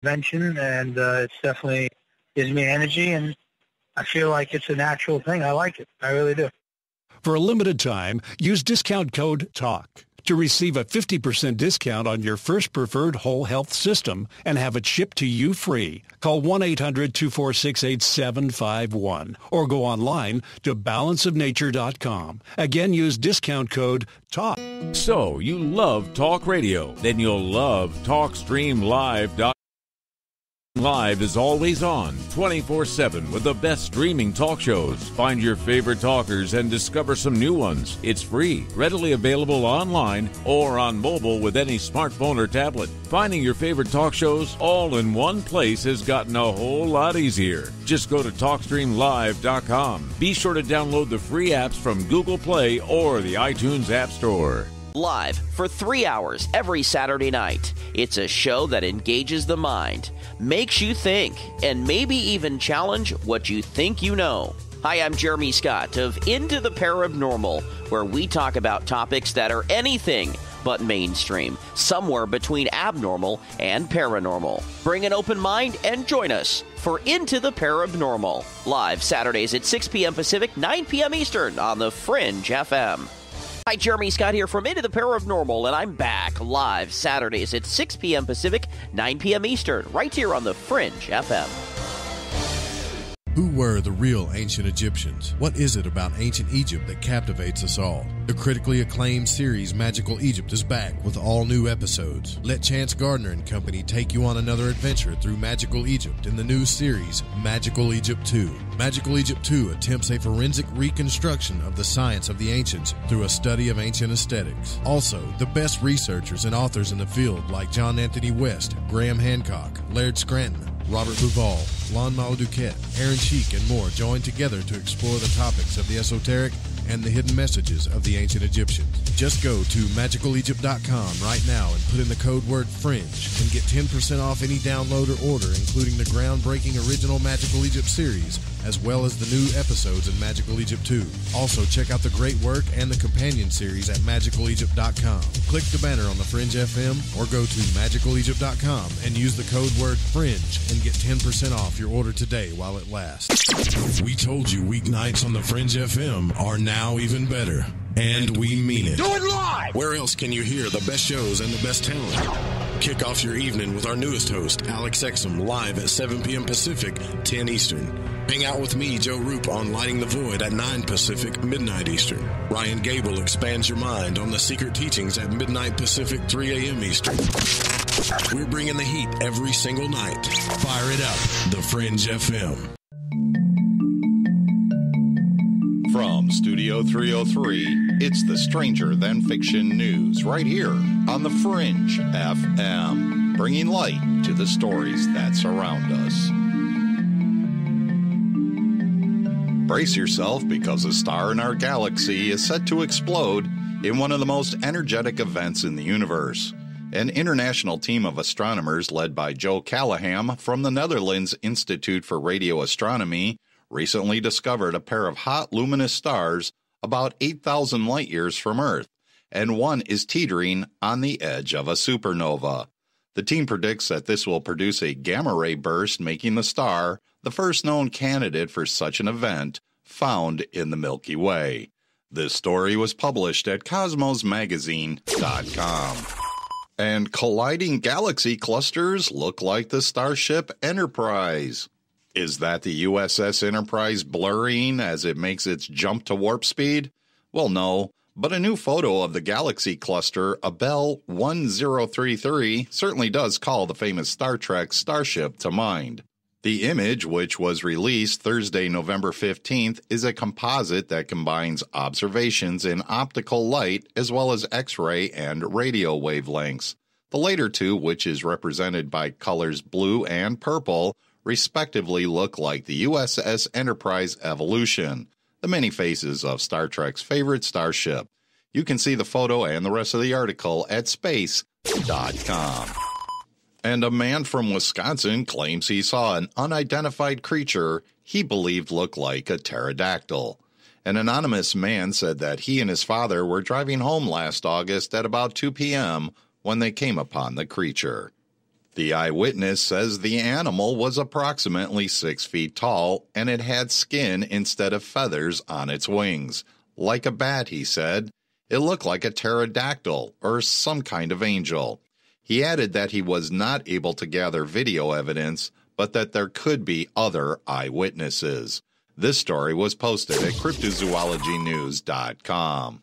invention, and it's definitely gives me energy, and I feel like it's a natural thing. I like it. I really do. For a limited time, use discount code TALK to receive a 50% discount on your first preferred whole health system and have it shipped to you free. Call 1-800-246-8751 or go online to balanceofnature.com. Again, use discount code TALK. So, you love talk radio? Then you'll love TalkStreamLive.com. Live is always on, 24/7 with the best streaming talk shows. Find your favorite talkers and discover some new ones. It's free, readily available online or on mobile with any smartphone or tablet. Finding your favorite talk shows all in one place has gotten a whole lot easier. Just go to TalkStreamLive.com. Be sure to download the free apps from Google Play or the iTunes App Store. Live for 3 hours every Saturday night. It's a show that engages the mind, makes you think, and maybe even challenge what you think you know. Hi, I'm Jeremy Scott of Into the Paranormal, where we talk about topics that are anything but mainstream, somewhere between abnormal and paranormal. Bring an open mind and join us for Into the Paranormal, live Saturdays at 6 p.m. Pacific, 9 p.m. Eastern on the Fringe FM. Hi, Jeremy Scott here from Into the Paranormal, and I'm back live Saturdays at 6 p.m. Pacific, 9 p.m. Eastern, right here on the Fringe FM. Who were the real ancient Egyptians? What is it about ancient Egypt that captivates us all? The critically acclaimed series Magical Egypt is back with all new episodes. Let Chance Gardner and company take you on another adventure through Magical Egypt in the new series Magical Egypt 2. Magical Egypt 2 attempts a forensic reconstruction of the science of the ancients through a study of ancient aesthetics. Also, the best researchers and authors in the field like John Anthony West, Graham Hancock, Laird Scranton, Robert Bouval, Lon Duquette, Aaron Cheek, and more join together to explore the topics of the esoteric and the hidden messages of the ancient Egyptians. Just go to magicalegypt.com right now and put in the code word FRINGE and get 10% off any download or order, including the groundbreaking original Magical Egypt series, as well as the new episodes in Magical Egypt 2. Also, check out the great work and the companion series at magicalegypt.com. Click the banner on the Fringe FM or go to magicalegypt.com and use the code word FRINGE and get 10% off your order today while it lasts. We told you weeknights on the Fringe FM are now even better. And we mean it. Do it live! Where else can you hear the best shows and the best talent? Kick off your evening with our newest host, Alex Exum, live at 7 p.m. Pacific, 10 Eastern. Hang out with me, Joe Roop, on Lighting the Void at 9 Pacific, midnight Eastern. Ryan Gable expands your mind on the secret teachings at midnight Pacific, 3 a.m. Eastern. We're bringing the heat every single night. Fire it up, The Fringe FM. From Studio 303, it's the Stranger Than Fiction News right here on the Fringe FM, bringing light to the stories that surround us. Brace yourself because a star in our galaxy is set to explode in one of the most energetic events in the universe. An international team of astronomers led by Joe Callahan from the Netherlands Institute for Radio Astronomy recently discovered a pair of hot luminous stars about 8,000 light years from Earth, and one is teetering on the edge of a supernova. The team predicts that this will produce a gamma-ray burst, making the star the first known candidate for such an event found in the Milky Way. This story was published at cosmosmagazine.com. And colliding galaxy clusters look like the Starship Enterprise. Is that the USS Enterprise blurring as it makes its jump to warp speed? Well, no, but a new photo of the galaxy cluster, Abell 1033, certainly does call the famous Star Trek Starship to mind. The image, which was released Thursday, November 15th, is a composite that combines observations in optical light as well as X-ray and radio wavelengths. The later two, which is represented by colors blue and purple, respectively look like the USS Enterprise Evolution, the many faces of Star Trek's favorite starship. You can see the photo and the rest of the article at space.com. And a man from Wisconsin claims he saw an unidentified creature he believed looked like a pterodactyl. An anonymous man said that he and his father were driving home last August at about 2 p.m. when they came upon the creature. The eyewitness says the animal was approximately 6 feet tall and it had skin instead of feathers on its wings. Like a bat, he said. It looked like a pterodactyl or some kind of angel. He added that he was not able to gather video evidence, but that there could be other eyewitnesses. This story was posted at cryptozoologynews.com.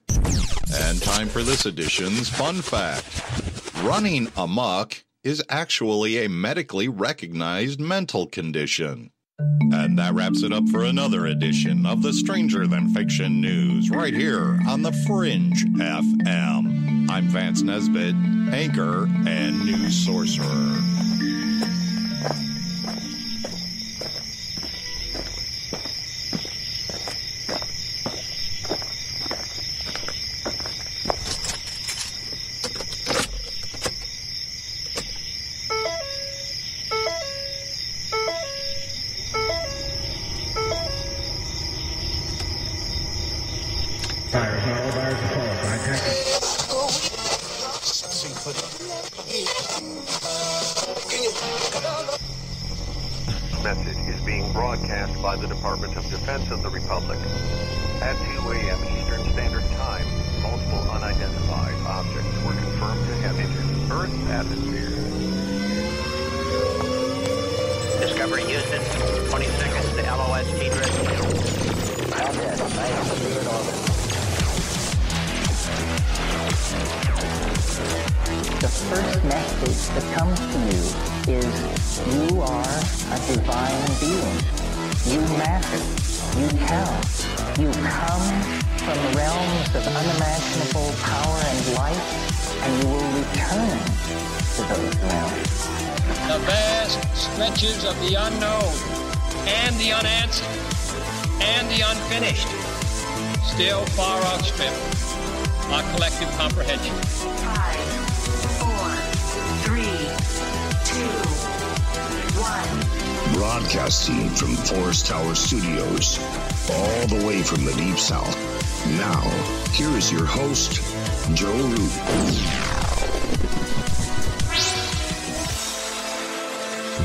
And time for this edition's fun fact. Running amok is actually a medically recognized mental condition. And that wraps it up for another edition of the Stranger Than Fiction News right here on the Fringe FM. I'm Vance Nesbitt, anchor and news sorcerer. Message is being broadcast by the Department of Defense of the Republic. At 2 a.m. Eastern Standard Time, multiple unidentified objects were confirmed to have entered Earth's atmosphere. Discovery Houston, 20 seconds to LOS T-Drift. Roger, nice to be in orbit. The first message that comes to you is you are a divine being. You matter. You count. You come from realms of unimaginable power and light, and you will return to those realms. The vast stretches of the unknown and the unanswered and the unfinished still far outstrip our collective comprehension. 5, 4, 3, 2, 1. Broadcasting from Forest Tower Studios, all the way from the Deep South. Now, here is your host, Joe Root.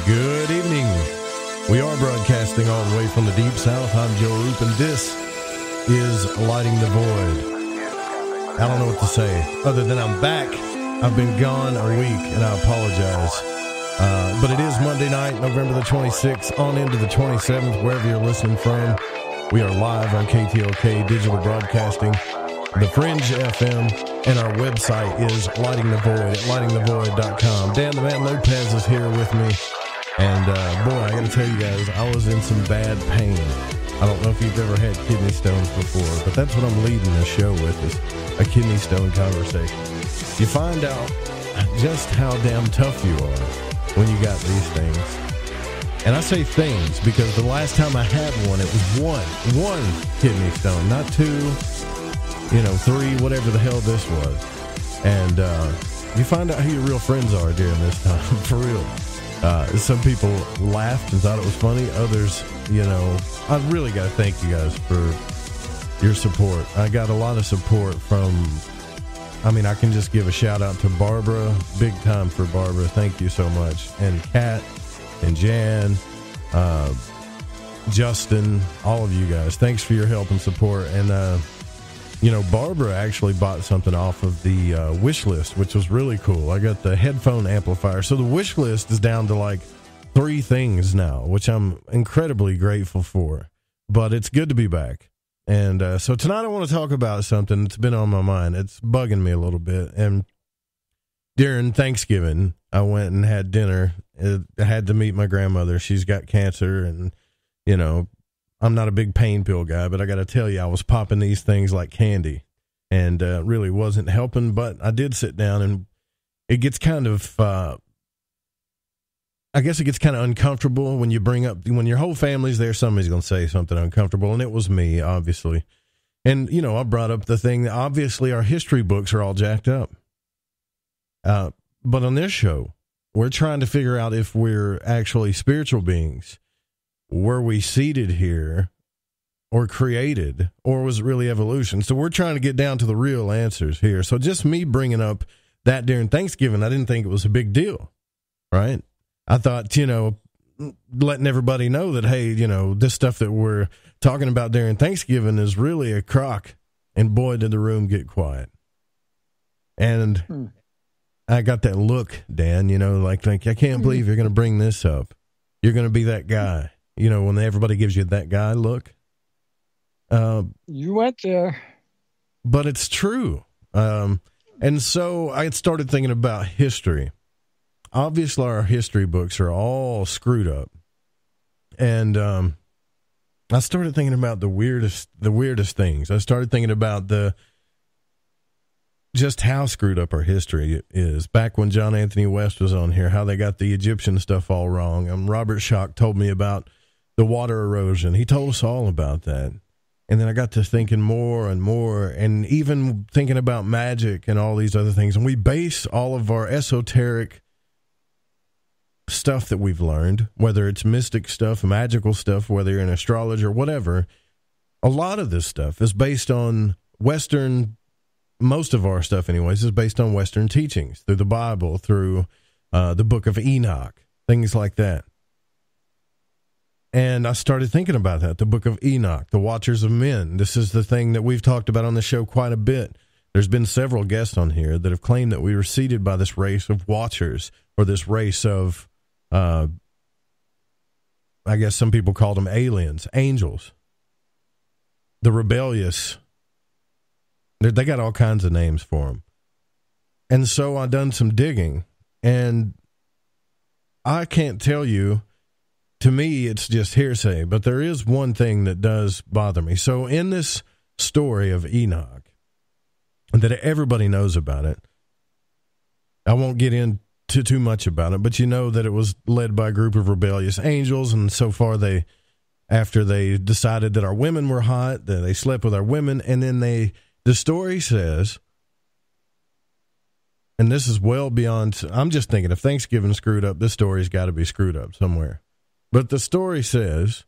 Good evening. We are broadcasting all the way from the Deep South. I'm Joe Roop, and this is Lighting the Void. I don't know what to say, other than I'm back. I've been gone a week, and I apologize. But it is Monday night, November the 26th, on into the 27th, wherever you're listening from. We are live on KTLK Digital Broadcasting, The Fringe FM, and our website is Lighting the Void at lightingthevoid.com. Dan the Man Lopez is here with me. And, boy, I got to tell you guys, I was in some bad pain. I don't know if you've ever had kidney stones before, but that's what I'm leading the show with, is a kidney stone conversation. You find out just how damn tough you are when you got these things. And I say things because the last time I had one, it was one kidney stone, not 2, 3, whatever the hell this was. And you find out who your real friends are during this time, for real. Some people laughed and thought it was funny. Others, I really got to thank you guys for your support. I got a lot of support from, I can just give a shout out to Barbara, big time for Barbara. Thank you so much. And Kat and Jan, Justin, all of you guys. Thanks for your help and support. And, Barbara actually bought something off of the wish list, which was really cool. I got the headphone amplifier. So the wish list is down to like 3 things now, which I'm incredibly grateful for. But it's good to be back. And so tonight I want to talk about something that's been on my mind. It's bugging me a little bit. And during Thanksgiving, I went and had dinner. I had to meet my grandmother. She's got cancer, and, I'm not a big pain pill guy, but I got to tell you, I was popping these things like candy, and really wasn't helping. But I did sit down, and it gets kind of, I guess it gets kind of uncomfortable when when your whole family's there, somebody's going to say something uncomfortable, and it was me, obviously. And, I brought up the thing that obviously our history books are all jacked up. But on this show, we're trying to figure out if we're actually spiritual beings. Were we seated here or created, or was it really evolution? So we're trying to get down to the real answers here. So just me bringing up that during Thanksgiving, I didn't think it was a big deal, right? I thought, letting everybody know that, hey, this stuff that we're talking about during Thanksgiving is really a crock. And boy, did the room get quiet. And I got that look, Dan, like I can't believe you're going to bring this up. You're going to be that guy, when everybody gives you that guy look. You went there. But it's true. And so I started thinking about history. Obviously, our history books are all screwed up. And I started thinking about the weirdest things. I started thinking about just how screwed up our history is. Back when John Anthony West was on here, how they got the Egyptian stuff all wrong. Robert Schock told me about the water erosion. He told us all about that. And then I got to thinking more and more, and even thinking about magic and all these other things. And we base all of our esoteric stuff that we've learned, whether it's mystic stuff, magical stuff, whether you're an astrologer, whatever. A lot of this stuff is based on Western. Most of our stuff, anyways, is based on Western teachings, through the Bible, through the Book of Enoch, things like that. And I started thinking about that, the Book of Enoch, the Watchers of Men. This is the thing that we've talked about on the show quite a bit. There's been several guests on here that have claimed that we were seeded by this race of watchers, or this race of, I guess some people called them aliens, angels, the rebellious. They got all kinds of names for them. And so I done some digging, and I can't tell you, to me, it's just hearsay, but there is one thing that does bother me. So in this story of Enoch, that everybody knows about it, I won't get into too much about it, but you know that it was led by a group of rebellious angels, and so far after they decided that our women were hot, that they slept with our women, and then the story says, and this is well beyond, I'm just thinking, if Thanksgiving screwed up, this story's got to be screwed up somewhere. But the story says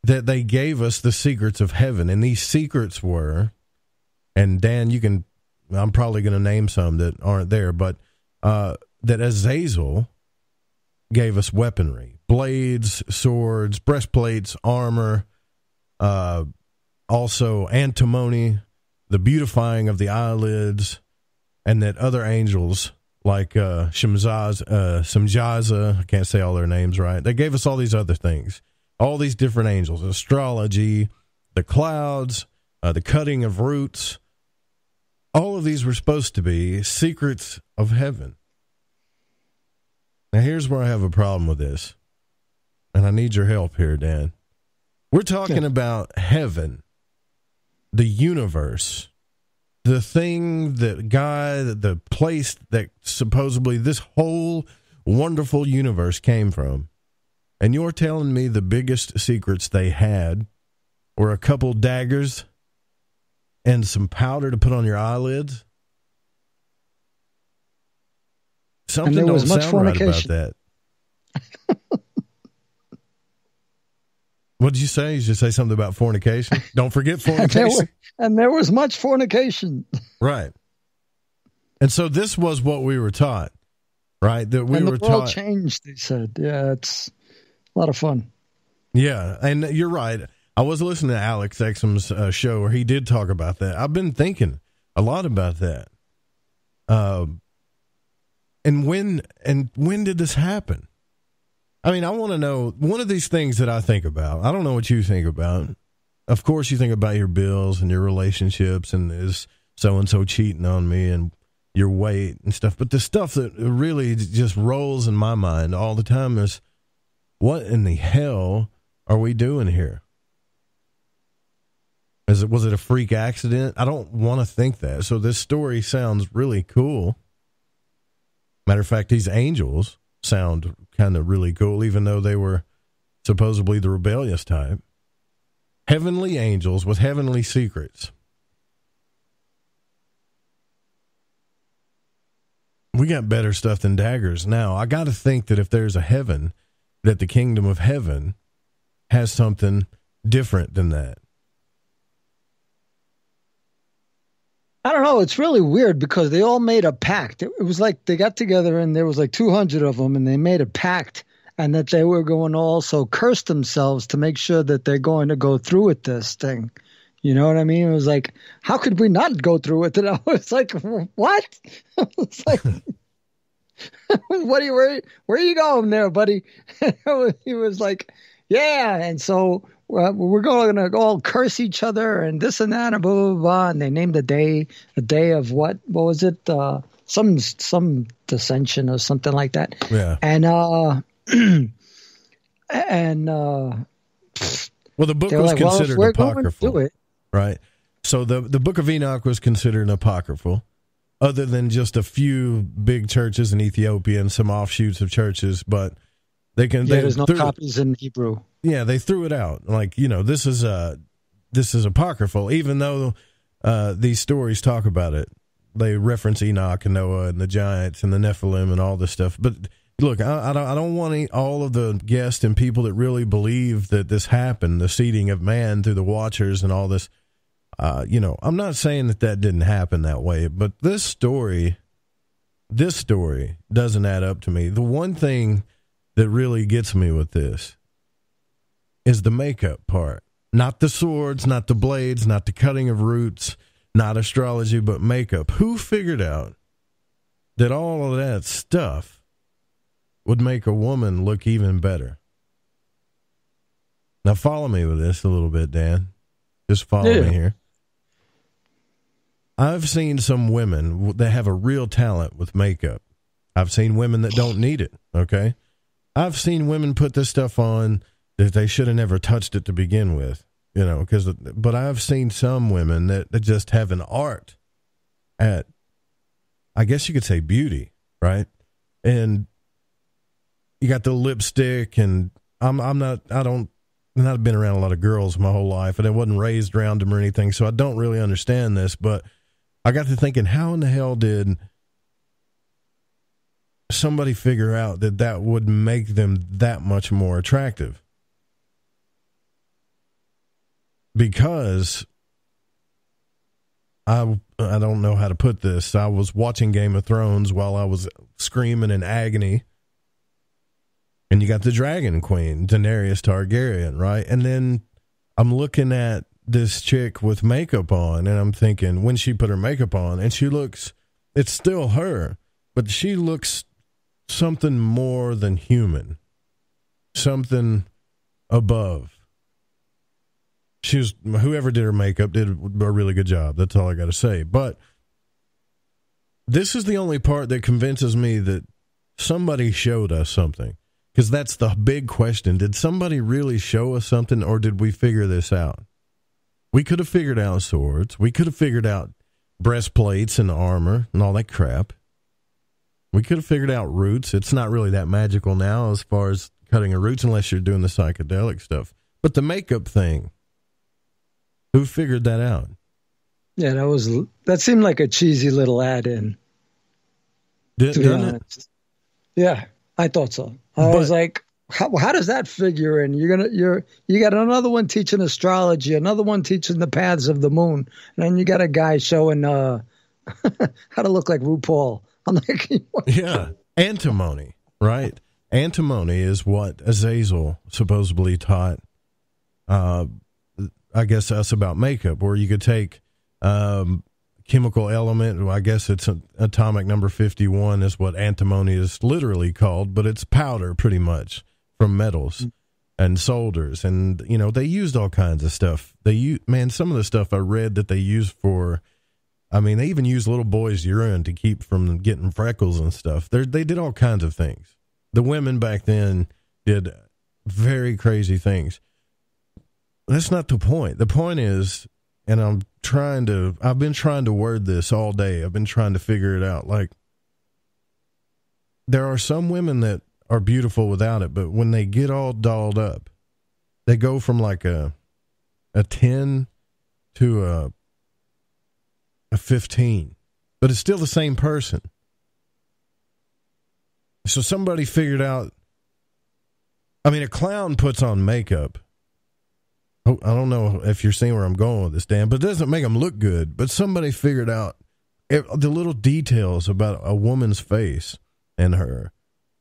that they gave us the secrets of heaven, and these secrets were, and Dan, I'm probably going to name some that aren't there, but that Azazel gave us weaponry, blades, swords, breastplates, armor, also antimony, the beautifying of the eyelids, and that other angels like Shemjaza, I can't say all their names right. They gave us all these other things, all these different angels, astrology, the clouds, the cutting of roots. All of these were supposed to be secrets of heaven. Now, here's where I have a problem with this, and I need your help here, Dan. We're talking about heaven, the universe, the thing, the place that supposedly this whole wonderful universe came from. And you're telling me the biggest secrets they had were a couple daggers and some powder to put on your eyelids? Something don't sound right about that. What did you say? You just say something about fornication? Don't forget fornication. and there was much fornication. Right. And so this was what we were taught, right? That we were taught. The world changed, they said. Yeah, it's a lot of fun. Yeah, and you're right. I was listening to Alex Exum's show where he did talk about that. I've been thinking a lot about that. And when did this happen? I mean, I want to know, one of these things that I think about, I don't know what you think about. Of course, you think about your bills and your relationships and is so-and-so cheating on me and your weight and stuff. But the stuff that really just rolls in my mind all the time is, what in the hell are we doing here? Was it a freak accident? I don't want to think that. So this story sounds really cool. Matter of fact, these angels sound kind of really cool, even though they were supposedly the rebellious type. Heavenly angels with heavenly secrets. We got better stuff than daggers. Now, I got to think that if there's a heaven, that the kingdom of heaven has something different than that. I don't know. It's really weird because they all made a pact. It was like they got together and there was like 200 of them and they made a pact and that they were going to also curse themselves to make sure that they're going to go through with this thing. You know what I mean? It was like, how could we not go through with it? I was like, what? It's like, where are you going there, buddy? He was like, yeah. And so we're going to all curse each other and this and that and blah, blah, blah. And they named a day of what was it? Some dissension or something like that. Yeah. And, well, the book was considered apocryphal, right? So the Book of Enoch was considered apocryphal, other than just a few big churches in Ethiopia and some offshoots of churches, but there's no copies in Hebrew. Yeah, they threw it out. Like, this is apocryphal, even though these stories talk about it. They reference Enoch and Noah and the giants and the Nephilim and all this stuff. But look, I don't want all of the guests and people that really believe that this happened, the seeding of man through the watchers and all this. I'm not saying that didn't happen that way, but this story doesn't add up to me. The one thing that really gets me with this is the makeup part. Not the swords, not the blades, not the cutting of roots, not astrology, but makeup. Who figured out that all of that stuff would make a woman look even better? Now follow me with this a little bit, Dan. Just follow me here. I've seen some women that have a real talent with makeup. I've seen women that don't need it, okay? I've seen women put this stuff on that they should have never touched it to begin with, but I've seen some women that just have an art at, I guess you could say, beauty, right? And you got the lipstick, and I've been around a lot of girls my whole life, and I wasn't raised around them or anything, so I don't really understand this, but I got to thinking, how in the hell did somebody figure out that would make them that much more attractive? Because I don't know how to put this. I was watching Game of Thrones while I was screaming in agony. And you got the Dragon Queen, Daenerys Targaryen, right? And then I'm looking at this chick with makeup on, and I'm thinking, when she put her makeup on, and it's still her, but she looks something more than human, something above. Whoever did her makeup did a really good job. That's all I got to say. But this is the only part that convinces me that somebody showed us something. Because that's the big question. Did somebody really show us something, or did we figure this out? We could have figured out swords. We could have figured out breastplates and armor and all that crap. We could have figured out roots. It's not really that magical now as far as cutting a roots unless you're doing the psychedelic stuff. But the makeup thing, who figured that out? Yeah, that seemed like a cheesy little add-in. To be honest. Yeah, I thought so. I was like, how does that figure in? You got another one teaching astrology, another one teaching the paths of the moon, and then you got a guy showing how to look like RuPaul. I'm like, yeah, antimony, right? Antimony is what Azazel supposedly taught. I guess us about makeup, where you could take chemical element. I guess it's atomic number 51 is what antimony is literally called, but it's powder pretty much from metals and solders. And, they used all kinds of stuff. Some of the stuff I read that they used for, they even used little boys' urine to keep from getting freckles and stuff. They did all kinds of things. The women back then did very crazy things. That's not the point. The point is, and I've been trying to word this all day. I've been trying to figure it out. Like, there are some women that are beautiful without it, but when they get all dolled up, they go from like a 10 to a 15, but it's still the same person. So somebody figured out, a clown puts on makeup. I don't know if you're seeing where I'm going with this, Dan, but it doesn't make them look good. But somebody figured out the little details about a woman's face and her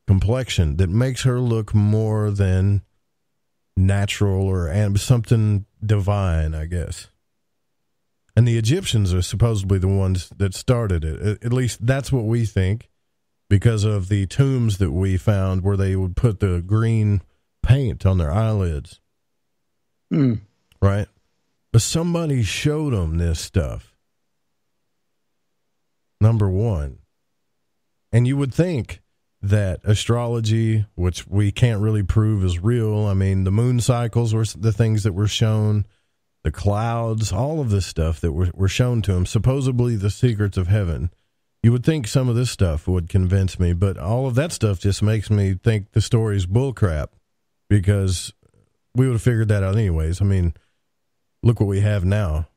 complexion that makes her look more than natural or something divine, I guess. And the Egyptians are supposedly the ones that started it. At least that's what we think, because of the tombs that we found where they would put the green paint on their eyelids. Right? But somebody showed them this stuff. Number one. And you would think that astrology, which we can't really prove is real, I mean, the moon cycles were the things that were shown, the clouds, all of this stuff that were shown to them, supposedly the secrets of heaven. You would think some of this stuff would convince me, but all of that stuff just makes me think the story's bullcrap, because we would have figured that out anyways. I mean, look what we have now.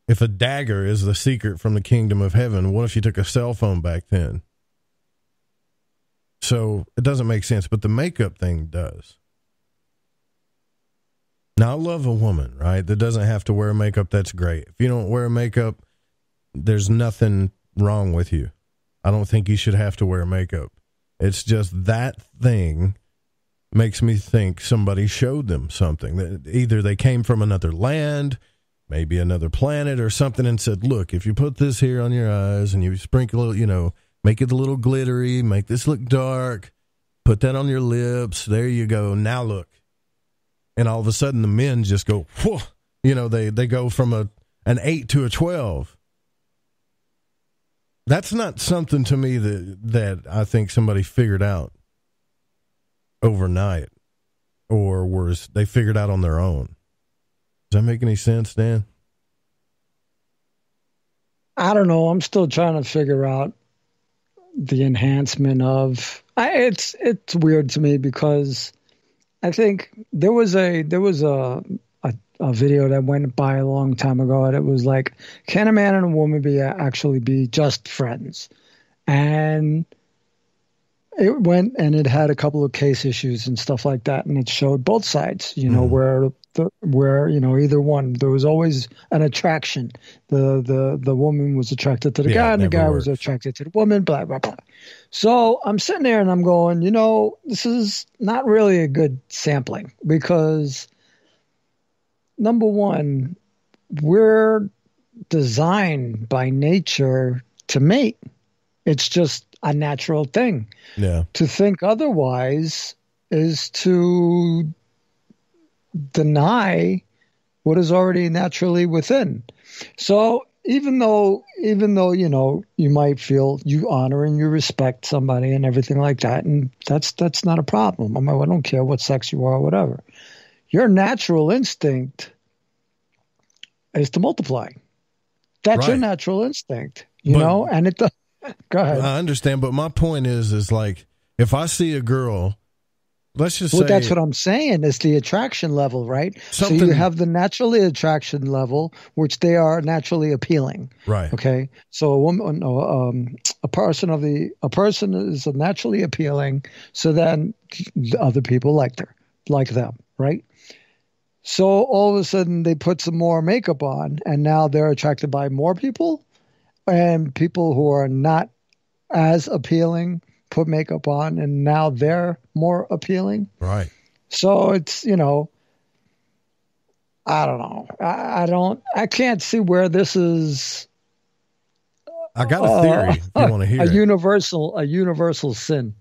If a dagger is the secret from the kingdom of heaven, what if you took a cell phone back then? So it doesn't make sense, but the makeup thing does. Now, I love a woman, right, that doesn't have to wear makeup. That's great. If you don't wear makeup, there's nothing wrong with you. I don't think you should have to wear makeup. It's just that thing makes me think somebody showed them something. That either they came from another land, maybe another planet or something, and said, look, if you put this here on your eyes and you sprinkle it, make it a little glittery, make this look dark, put that on your lips, there you go, now look. And all of a sudden the men just go, whoa, they go from an 8 to a 12. That's not something to me that I think somebody figured out overnight, or they figured out on their own. Does that make any sense, Dan? I don't know. I'm still trying to figure out the enhancement of. It's weird to me, because I think there was a video that went by a long time ago, and it was like, can a man and a woman actually be just friends? And it went, and it had a couple of case issues and stuff like that, and it showed both sides, where either one, there was always an attraction. The woman was attracted to the guy, and the guy was attracted to the woman, blah, blah, blah. So I'm sitting there and I'm going, this is not really a good sampling, because number one, we're designed by nature to mate. It's just a natural thing. Yeah. To think otherwise is to deny what is already naturally within. So even though you might feel you honor and you respect somebody and everything like that, and that's not a problem. I don't care what sex you are or whatever. Your natural instinct is to multiply. That's your natural instinct, know, and it. Go ahead. I understand, but my point is like, if I see a girl, let's just say. Well, that's what I'm saying. It's the attraction level, right? So you have the naturally attraction level, which they are naturally appealing. Right. Okay. So a person is naturally appealing. So then other people like them, right? So all of a sudden they put some more makeup on, and now they're attracted by more people, and people who are not as appealing put makeup on, and now they're more appealing. Right. So it's, I don't know. I can't see where this is. I got a theory if you want to hear a universal sin.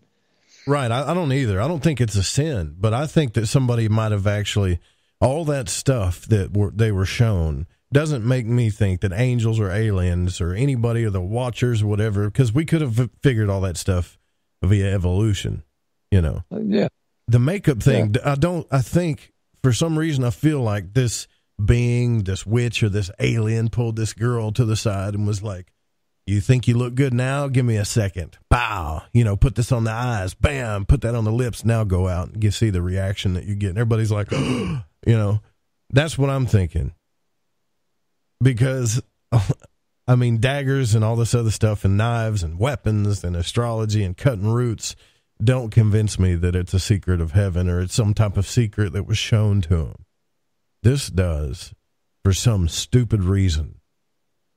Right. I don't either. I don't think it's a sin, but I think that somebody might have actually, all that stuff that they were shown doesn't make me think that angels or aliens or anybody or the Watchers or whatever, because we could have figured all that stuff via evolution, Yeah. The makeup thing, yeah. I think for some reason I feel like this being, this witch or this alien pulled this girl to the side and was like, you think you look good now? Give me a second. Bow. Put this on the eyes. Bam. Put that on the lips. Now go out and see the reaction that you get. And everybody's like, that's what I'm thinking. Because, daggers and all this other stuff and knives and weapons and astrology and cutting roots don't convince me that it's a secret of heaven or it's some type of secret that was shown to them. This does, for some stupid reason.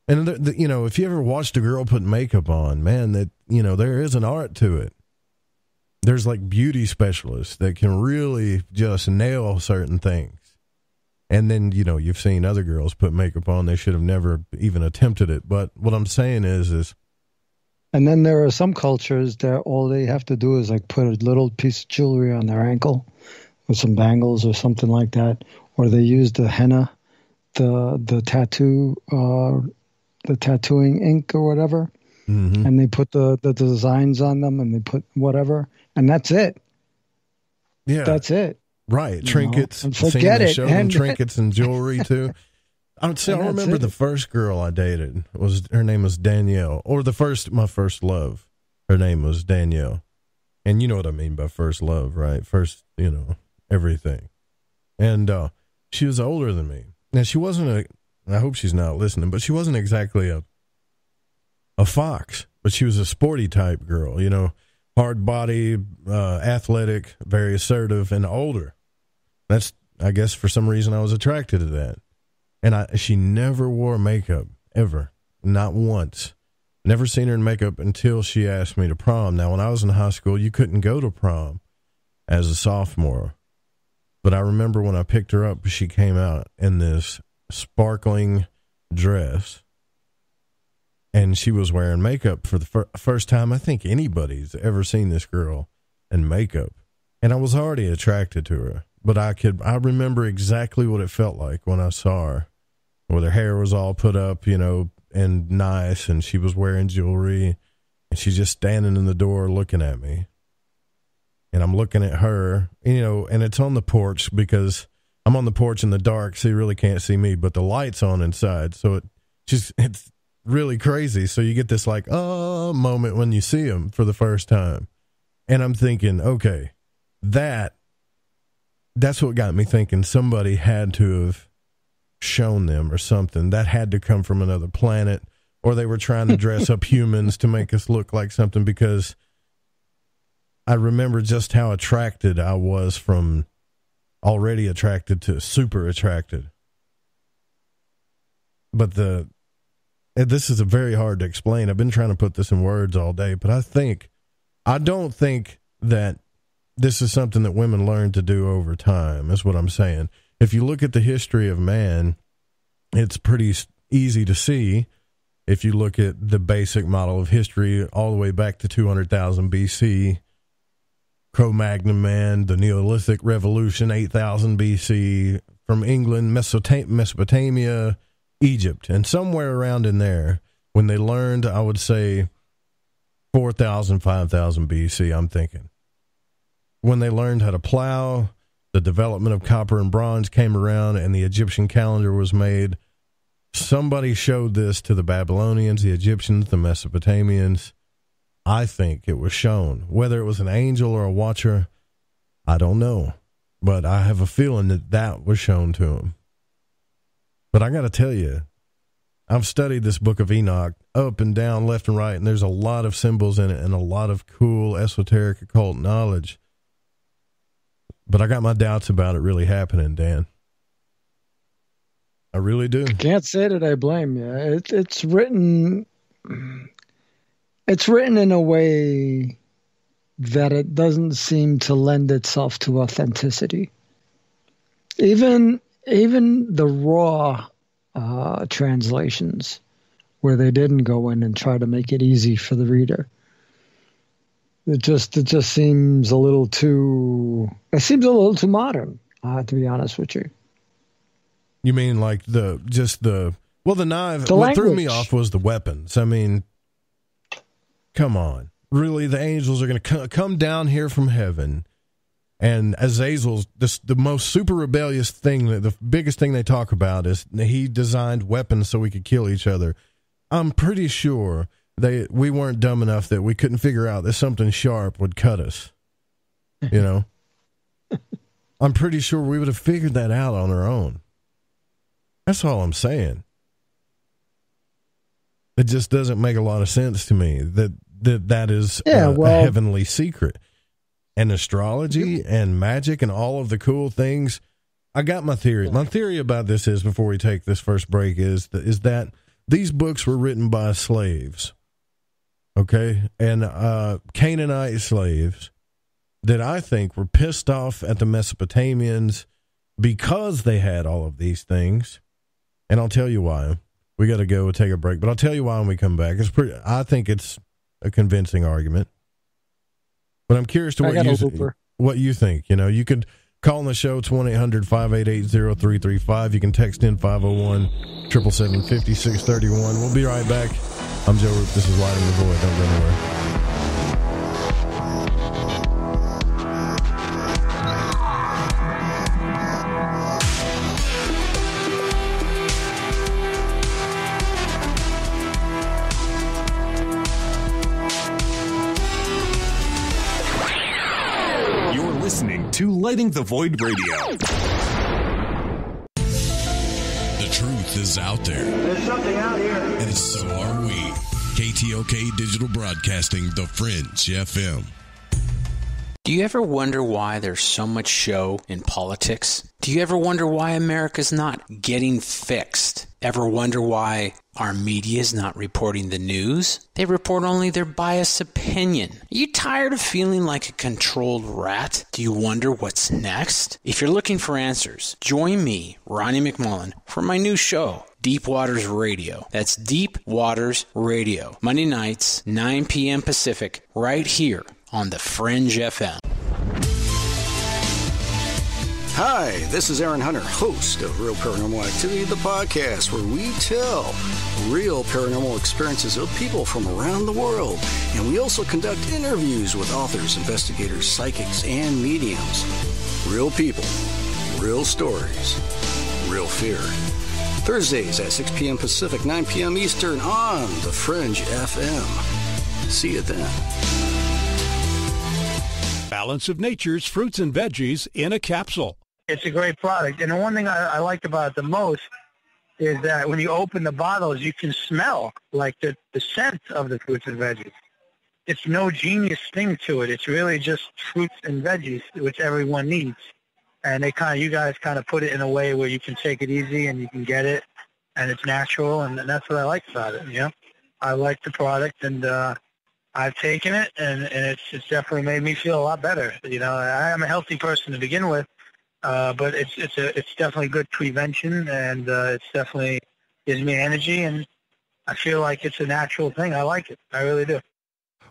And, if you ever watched a girl put makeup on, man, there is an art to it. There's like beauty specialists that can really just nail certain things. And then, you've seen other girls put makeup on. They should have never even attempted it. But what I'm saying is... And then there are some cultures that all they have to do is like put a little piece of jewelry on their ankle with some bangles or something like that. Or they use the henna, the tattoo, the tattooing ink or whatever. Mm-hmm. And they put the designs on them and they put whatever. And that's it. Yeah. That's it. Right, trinkets. And forget it. Show them trinkets and jewelry too. I remember the first girl I dated her name was Danielle, or my first love. Her name was Danielle, and you know what I mean by first love, right? First, everything. And she was older than me. Now she wasn't I hope she's not listening, but she wasn't exactly a fox, but she was a sporty type girl, hard body, athletic, very assertive, and older. That's, I guess, for some reason I was attracted to that. And she never wore makeup, ever. Not once. Never seen her in makeup until she asked me to prom. Now, when I was in high school, you couldn't go to prom as a sophomore. But I remember when I picked her up, she came out in this sparkling dress. And she was wearing makeup for the first time. I think anybody's ever seen this girl in makeup. And I was already attracted to her. But I remember exactly what it felt like when I saw her. Where her hair was all put up, and nice, and she was wearing jewelry. And she's just standing in the door looking at me. And I'm looking at her, and it's on the porch because I'm on the porch in the dark, so you really can't see me, but the light's on inside. So it's really crazy. So you get this moment when you see them for the first time. And I'm thinking, okay, that's what got me thinking somebody had to have shown them or something. That had to come from another planet, or they were trying to dress up humans to make us look like something, because I remember just how attracted I was from already attracted to super attracted. But this is very hard to explain. I've been trying to put this in words all day, but I don't think that this is something that women learn to do over time, is what I'm saying. If you look at the history of man, it's pretty easy to see. If you look at the basic model of history all the way back to 200,000 BC, Cro-Magnon man, the Neolithic Revolution, 8,000 BC, from England, Mesopotamia, Egypt, and somewhere around in there, when they learned, I would say 4,000, 5,000 BC, I'm thinking. When they learned how to plow, the development of copper and bronze came around, and the Egyptian calendar was made. Somebody showed this to the Babylonians, the Egyptians, the Mesopotamians. I think it was shown. Whether it was an angel or a watcher, I don't know. But I have a feeling that was shown to them. But I got to tell you, I've studied this Book of Enoch up and down, left and right, and there's a lot of symbols in it and a lot of cool esoteric occult knowledge. But I got my doubts about it really happening, Dan. I really do. I can't say that I blame you. It's written in a way that it doesn't seem to lend itself to authenticity. Even the raw translations, where they didn't go in and try to make it easy for the reader. It just seems a little too. It seems a little too modern, to be honest with you. You mean like the knife? What threw me off was the weapons. I mean, come on, really? The angels are going to come down here from heaven, and Azazel's the most super rebellious thing. The biggest thing they talk about is he designed weapons so we could kill each other. I'm pretty sure we weren't dumb enough that we couldn't figure out that something sharp would cut us. I'm pretty sure we would have figured that out on our own. That's all I'm saying. It just doesn't make a lot of sense to me that is a heavenly secret. And astrology and magic and all of the cool things, I got my theory. My theory about this is, before we take this first break, is that these books were written by slaves, okay, and Canaanite slaves that I think were pissed off at the Mesopotamians because they had all of these things, and I'll tell you why. We got to go take a break, but I'll tell you why when we come back. I think it's a convincing argument, but I'm curious to what you think. You know, you could call on the show. It's 1-800-588-0335. You can text in 501-777-5631. We'll be right back. I'm Joe Roop. This is Lighting the Void. Don't go anywhere. To Lighting the Void Radio. The truth is out there. There's something out here. And so are we. KTLK Digital Broadcasting, The Fringe FM. Do you ever wonder why there's so much show in politics? Do you ever wonder why America's not getting fixed? Ever wonder why our media is not reporting the news? They report only their biased opinion. Are you tired of feeling like a controlled rat? Do you wonder what's next? If you're looking for answers, join me, Ronnie McMullen, for my new show, Deep Waters Radio. That's Deep Waters Radio. Monday nights, 9 p.m. Pacific, right here on The Fringe FM. Hi, this is Aaron Hunter, host of Real Paranormal Activity, the podcast where we tell real paranormal experiences of people from around the world. And we also conduct interviews with authors, investigators, psychics, and mediums. Real people, real stories, real fear. Thursdays at 6 p.m. Pacific, 9 p.m. Eastern on The Fringe FM. See you then. Balance of Nature's fruits and veggies in a capsule. It's a great product. And the one thing I liked about it the most is that when you open the bottles, you can smell like the scent of the fruits and veggies. It's no genius thing to it. It's really just fruits and veggies, which everyone needs. And you guys kind of put it in a way where you can take it easy and you can get it, and it's natural, and that's what I like about it. You know, I like the product, and I've taken it, and it's definitely made me feel a lot better. You know, I am a healthy person to begin with, but it's definitely good prevention, and it's definitely gives me energy, and I feel like it's a natural thing. I like it. I really do.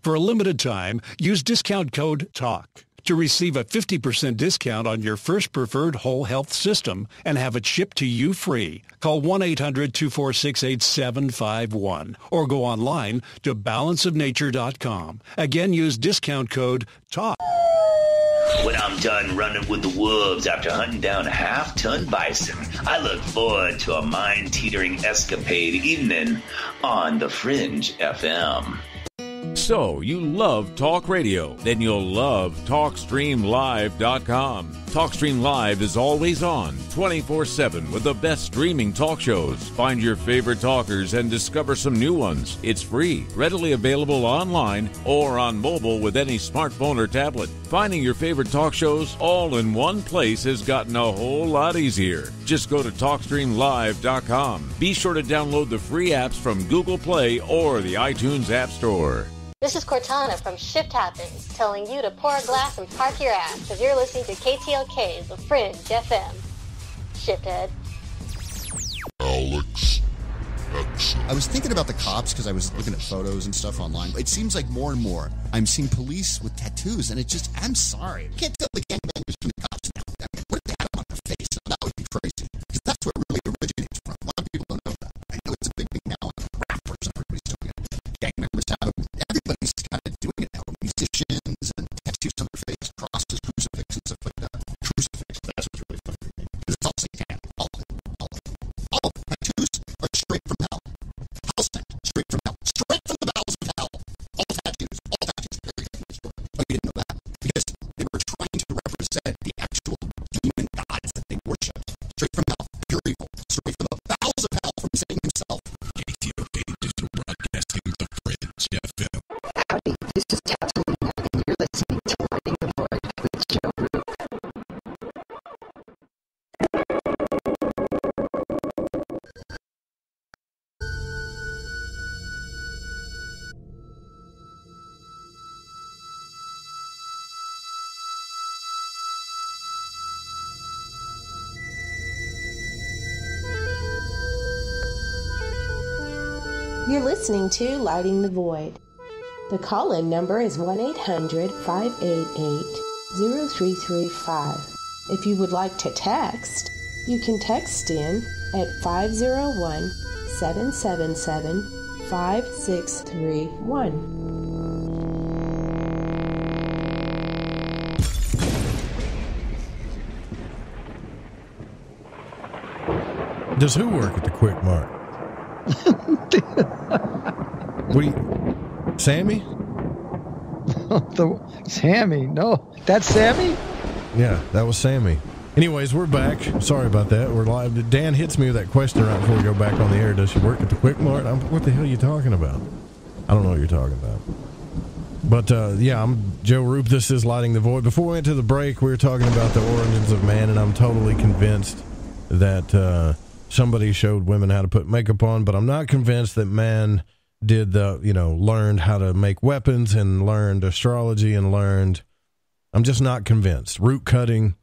For a limited time, use discount code TALK to receive a 50% discount on your first preferred whole health system and have it shipped to you free. Call 1-800-246-8751 or go online to balanceofnature.com. Again, use discount code TALK. When I'm done running with the wolves after hunting down a half-ton bison, I look forward to a mind-teetering escapade evening on The Fringe FM. So, you love talk radio? Then you'll love TalkStreamLive.com. TalkStream Live is always on, 24/7 with the best streaming talk shows. Find your favorite talkers and discover some new ones. It's free, readily available online or on mobile with any smartphone or tablet. Finding your favorite talk shows all in one place has gotten a whole lot easier. Just go to TalkStreamLive.com. Be sure to download the free apps from Google Play or the iTunes App Store. This is Cortana from Shift Happens, telling you to pour a glass and park your ass because you're listening to KTLK, The Fringe FM. Shifthead. Alex. I was thinking about the cops because I was looking at photos and stuff online. It seems like more and more I'm seeing police with tattoos, and I'm sorry. I can't tell the gangbangers from the cops now. I mean, what if they had them on their face? That would be crazy. Because that's where it really originates from. A lot of people don't know that. I know it's a big thing now. Rappers and everybody's doing it. Gang members have them. Everybody's kind of doing it now. Musicians and tattoos on their face, crosses, crucifix, and stuff like that. Crucifix, that's what's really funny for me. Because it's all satanic. All of it. All of it. Tattoos are straight from hell. House sent, straight from hell. Straight from the bowels of hell. All tattoos. All tattoos. Oh, you didn't know that? Because they were trying to represent the You're listening to Lighting the Void. The call-in number is 1-800-588-0335. If you would like to text, you can text in at 501-777-5631. Does who work at the Quick Mart? Sammy? Sammy? No, that's Sammy? Yeah, that was Sammy. Anyways, we're back. Sorry about that. We're live. Dan hits me with that question right before we go back on the air. Does she work at the Quick Mart? What the hell are you talking about? I don't know what you're talking about. But, yeah, I'm Joe Roop. This is Lighting the Void. Before we went to the break, we were talking about the origins of man, and I'm totally convinced that somebody showed women how to put makeup on, but I'm not convinced that man did learned how to make weapons and learned astrology and I'm just not convinced. Root cutting,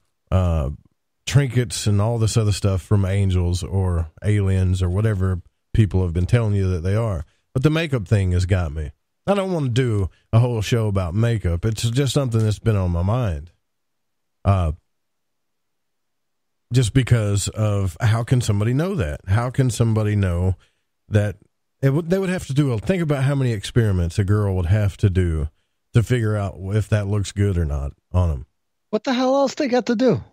trinkets, and all this other stuff from angels or aliens or whatever people have been telling you that they are. But the makeup thing has got me. I don't want to do a whole show about makeup. It's just something that's been on my mind. Just because of how can somebody know that? How can somebody know that they would have to do think about how many experiments a girl would have to do to figure out if that looks good or not on them. What the hell else they got to do?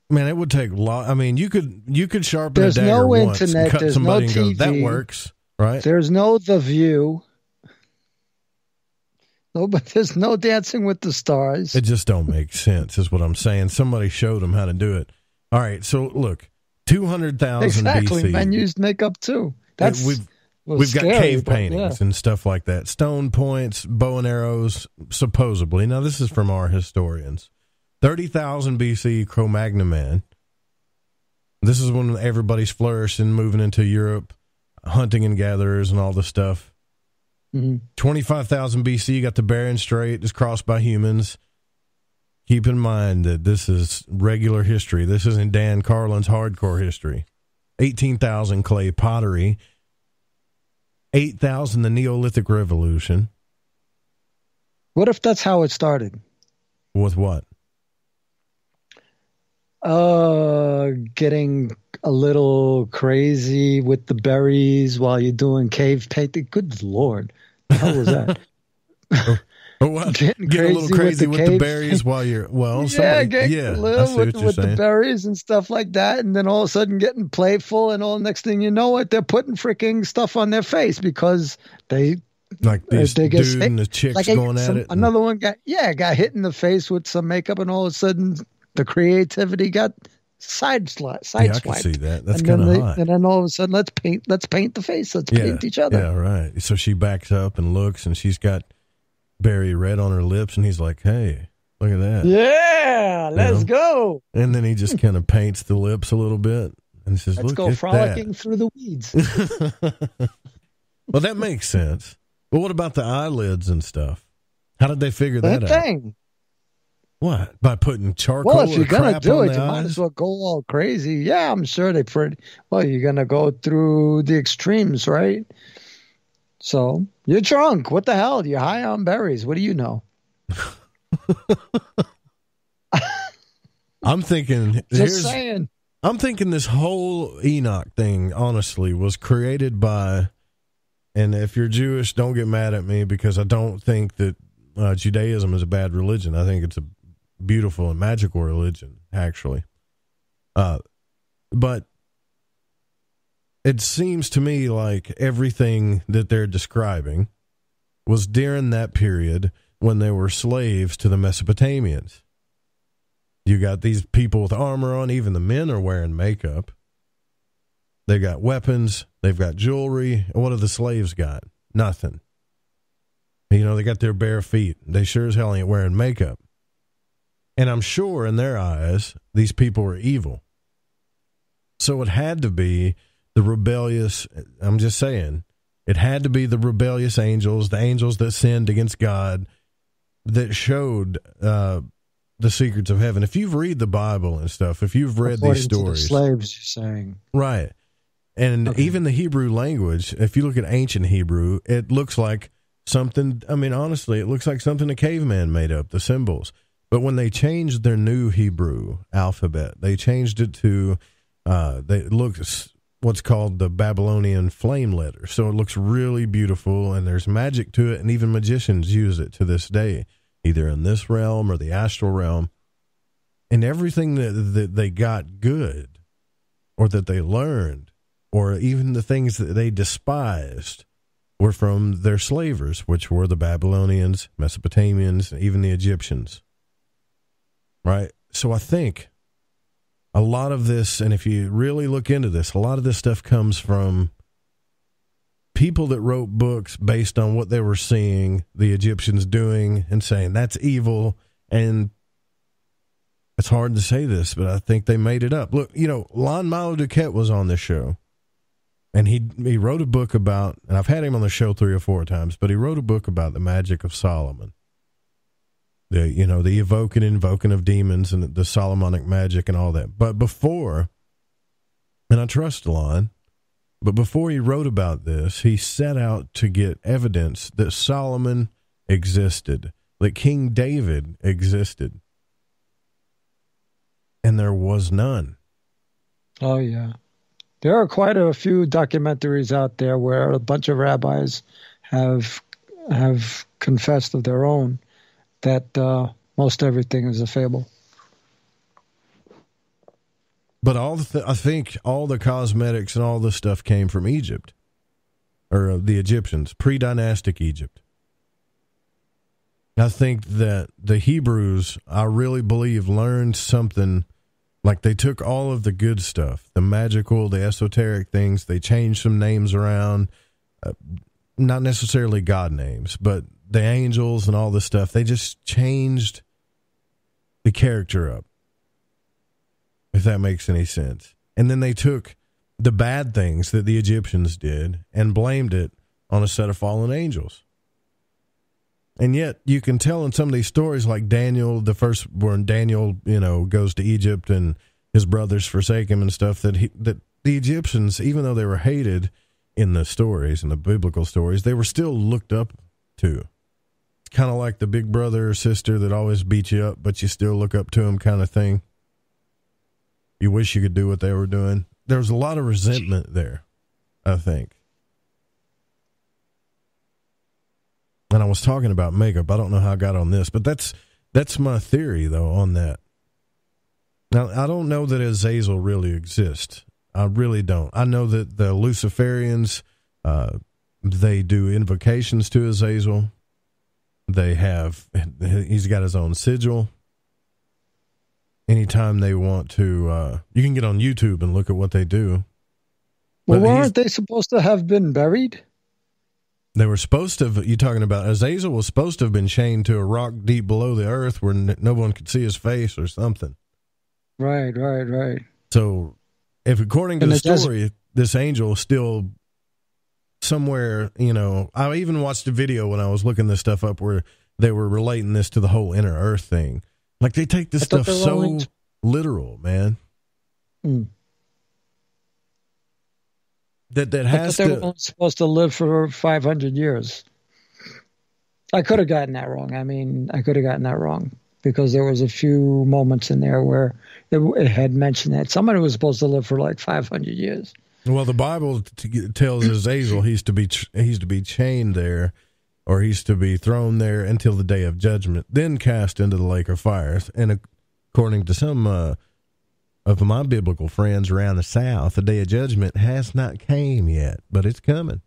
Man, it would take a lot. I mean, you could sharpen there's a dagger no once internet, and cut there's somebody no and go, TV, that works, right? There's no The View. No, but there's no Dancing with the Stars. It just don't make sense, is what I'm saying. Somebody showed them how to do it. All right, so look, 200,000 exactly, BC. Men used makeup too. That's we've got scary, cave paintings and stuff like that. Stone points, bow and arrows, supposedly. Now, this is from our historians. 30,000 BC, Cro-Magnon man. This is when everybody's flourishing, moving into Europe, hunting and gatherers and all the stuff. Mm-hmm. 25,000 BC, you got the Bering Strait is crossed by humans. Keep in mind that this is regular history. This isn't Dan Carlin's hardcore history. 18,000 clay pottery. 8,000 the Neolithic Revolution. What if that's how it started? With what? Getting a little crazy with the berries while you're doing cave painting. Good Lord. The hell was that? Get a little crazy with the berries while you're a little with the berries and stuff like that, and then all of a sudden getting playful, and all next thing you know, they're putting freaking stuff on their face because they these dude and the chicks going at it. Another one got hit in the face with some makeup, and all of a sudden the creativity got sideswiped. Yeah, I can see that. That's kind of hot. And then all of a sudden, let's paint the face. Let's paint each other. Yeah, right. So she backs up and looks, and she's got berry red on her lips, and he's like, hey, look at that. Yeah, let's go. And then he just kind of paints the lips a little bit and says, let's go frolicking through the weeds. Well, that makes sense. But what about the eyelids and stuff? How did they figure that out? What? By putting charcoal? Well, if you're going to do it, you eyes? might as well go all crazy. Yeah, I'm sure you're going to go through the extremes, right? So you're drunk. What the hell? You're high on berries. What do you know? I'm thinking. Saying. I'm thinking this whole Enoch thing, honestly, was created by. And if you're Jewish, don't get mad at me because I don't think that Judaism is a bad religion. I think it's a beautiful and magical religion, actually. But it seems to me like everything that they're describing was during that period when they were slaves to the Mesopotamians. You got these people with armor on, even the men are wearing makeup. They've got weapons, they've got jewelry. What have the slaves got? Nothing. They got their bare feet. They sure as hell ain't wearing makeup. And I'm sure in their eyes, these people were evil. So it had to be the rebellious, I'm just saying, it had to be the rebellious angels, the angels that sinned against God, that showed the secrets of heaven. If you've read the Bible and stuff, if you've read these stories. To the slaves, you're saying. Right. And even the Hebrew language, if you look at ancient Hebrew, it looks like something, I mean, honestly, it looks like something a caveman made up, the symbols. But when they changed their new Hebrew alphabet, they changed it to, it looks what's called the Babylonian flame letter. So it looks really beautiful, and there's magic to it, and even magicians use it to this day, either in this realm or the astral realm. And everything that they got good, or that they learned, or even the things that they despised, were from their slavers, which were the Babylonians, Mesopotamians, even the Egyptians. Right? So I think a lot of this, and if you really look into this, a lot of this stuff comes from people that wrote books based on what they were seeing the Egyptians doing and saying, that's evil. And it's hard to say this, but I think they made it up. Look, Lon Milo Duquette was on this show, and he wrote a book about, and I've had him on the show 3 or 4 times, but he wrote a book about the magic of Solomon. The evoking and invoking of demons and the Solomonic magic and all that. But before, and I trust Lon, but before he wrote about this, he set out to get evidence that Solomon existed, that King David existed. And there was none. Oh, yeah. There are quite a few documentaries out there where a bunch of rabbis have confessed of their own that most everything is a fable. But I think all the cosmetics and all this stuff came from Egypt, or the Egyptians, pre-dynastic Egypt. I think that the Hebrews, I really believe, learned something. Like, they took all of the good stuff, the magical, the esoteric things, they changed some names around, not necessarily God names, but the angels and all this stuff. They just changed the character up, if that makes any sense. And then they took the bad things that the Egyptians did and blamed it on a set of fallen angels. And yet you can tell in some of these stories, like Daniel, the first when Daniel, goes to Egypt and his brothers forsake him and stuff, that the Egyptians, even though they were hated in the stories, in the biblical stories, they were still looked up to. It's kind of like the big brother or sister that always beat you up, but you still look up to them kind of thing. You wish you could do what they were doing. There was a lot of resentment there, I think. And I was talking about makeup. I don't know how I got on this, but that's my theory, though, on that. Now, I don't know that Azazel really exists. I really don't. I know that the Luciferians, they do invocations to Azazel. He's got his own sigil. Anytime they want to, you can get on YouTube and look at what they do. Well, weren't they supposed to have been buried? They were supposed to have, you talking about, Azazel was supposed to have been chained to a rock deep below the earth where no one could see his face or something. Right. So, if according to the story, this angel is still somewhere, I even watched a video when I was looking this stuff up where they were relating this to the whole inner earth thing. Like, they take this stuff so literal, man. That has they were supposed to live for 500 years. I could have gotten that wrong. Because there was a few moments in there where it had mentioned that somebody was supposed to live for like 500 years. Well, the Bible tells Azazel he's to be chained there, or he's to be thrown there until the day of judgment, then cast into the lake of fire. And according to some of my biblical friends around the South, the day of judgment has not came yet, but it's coming.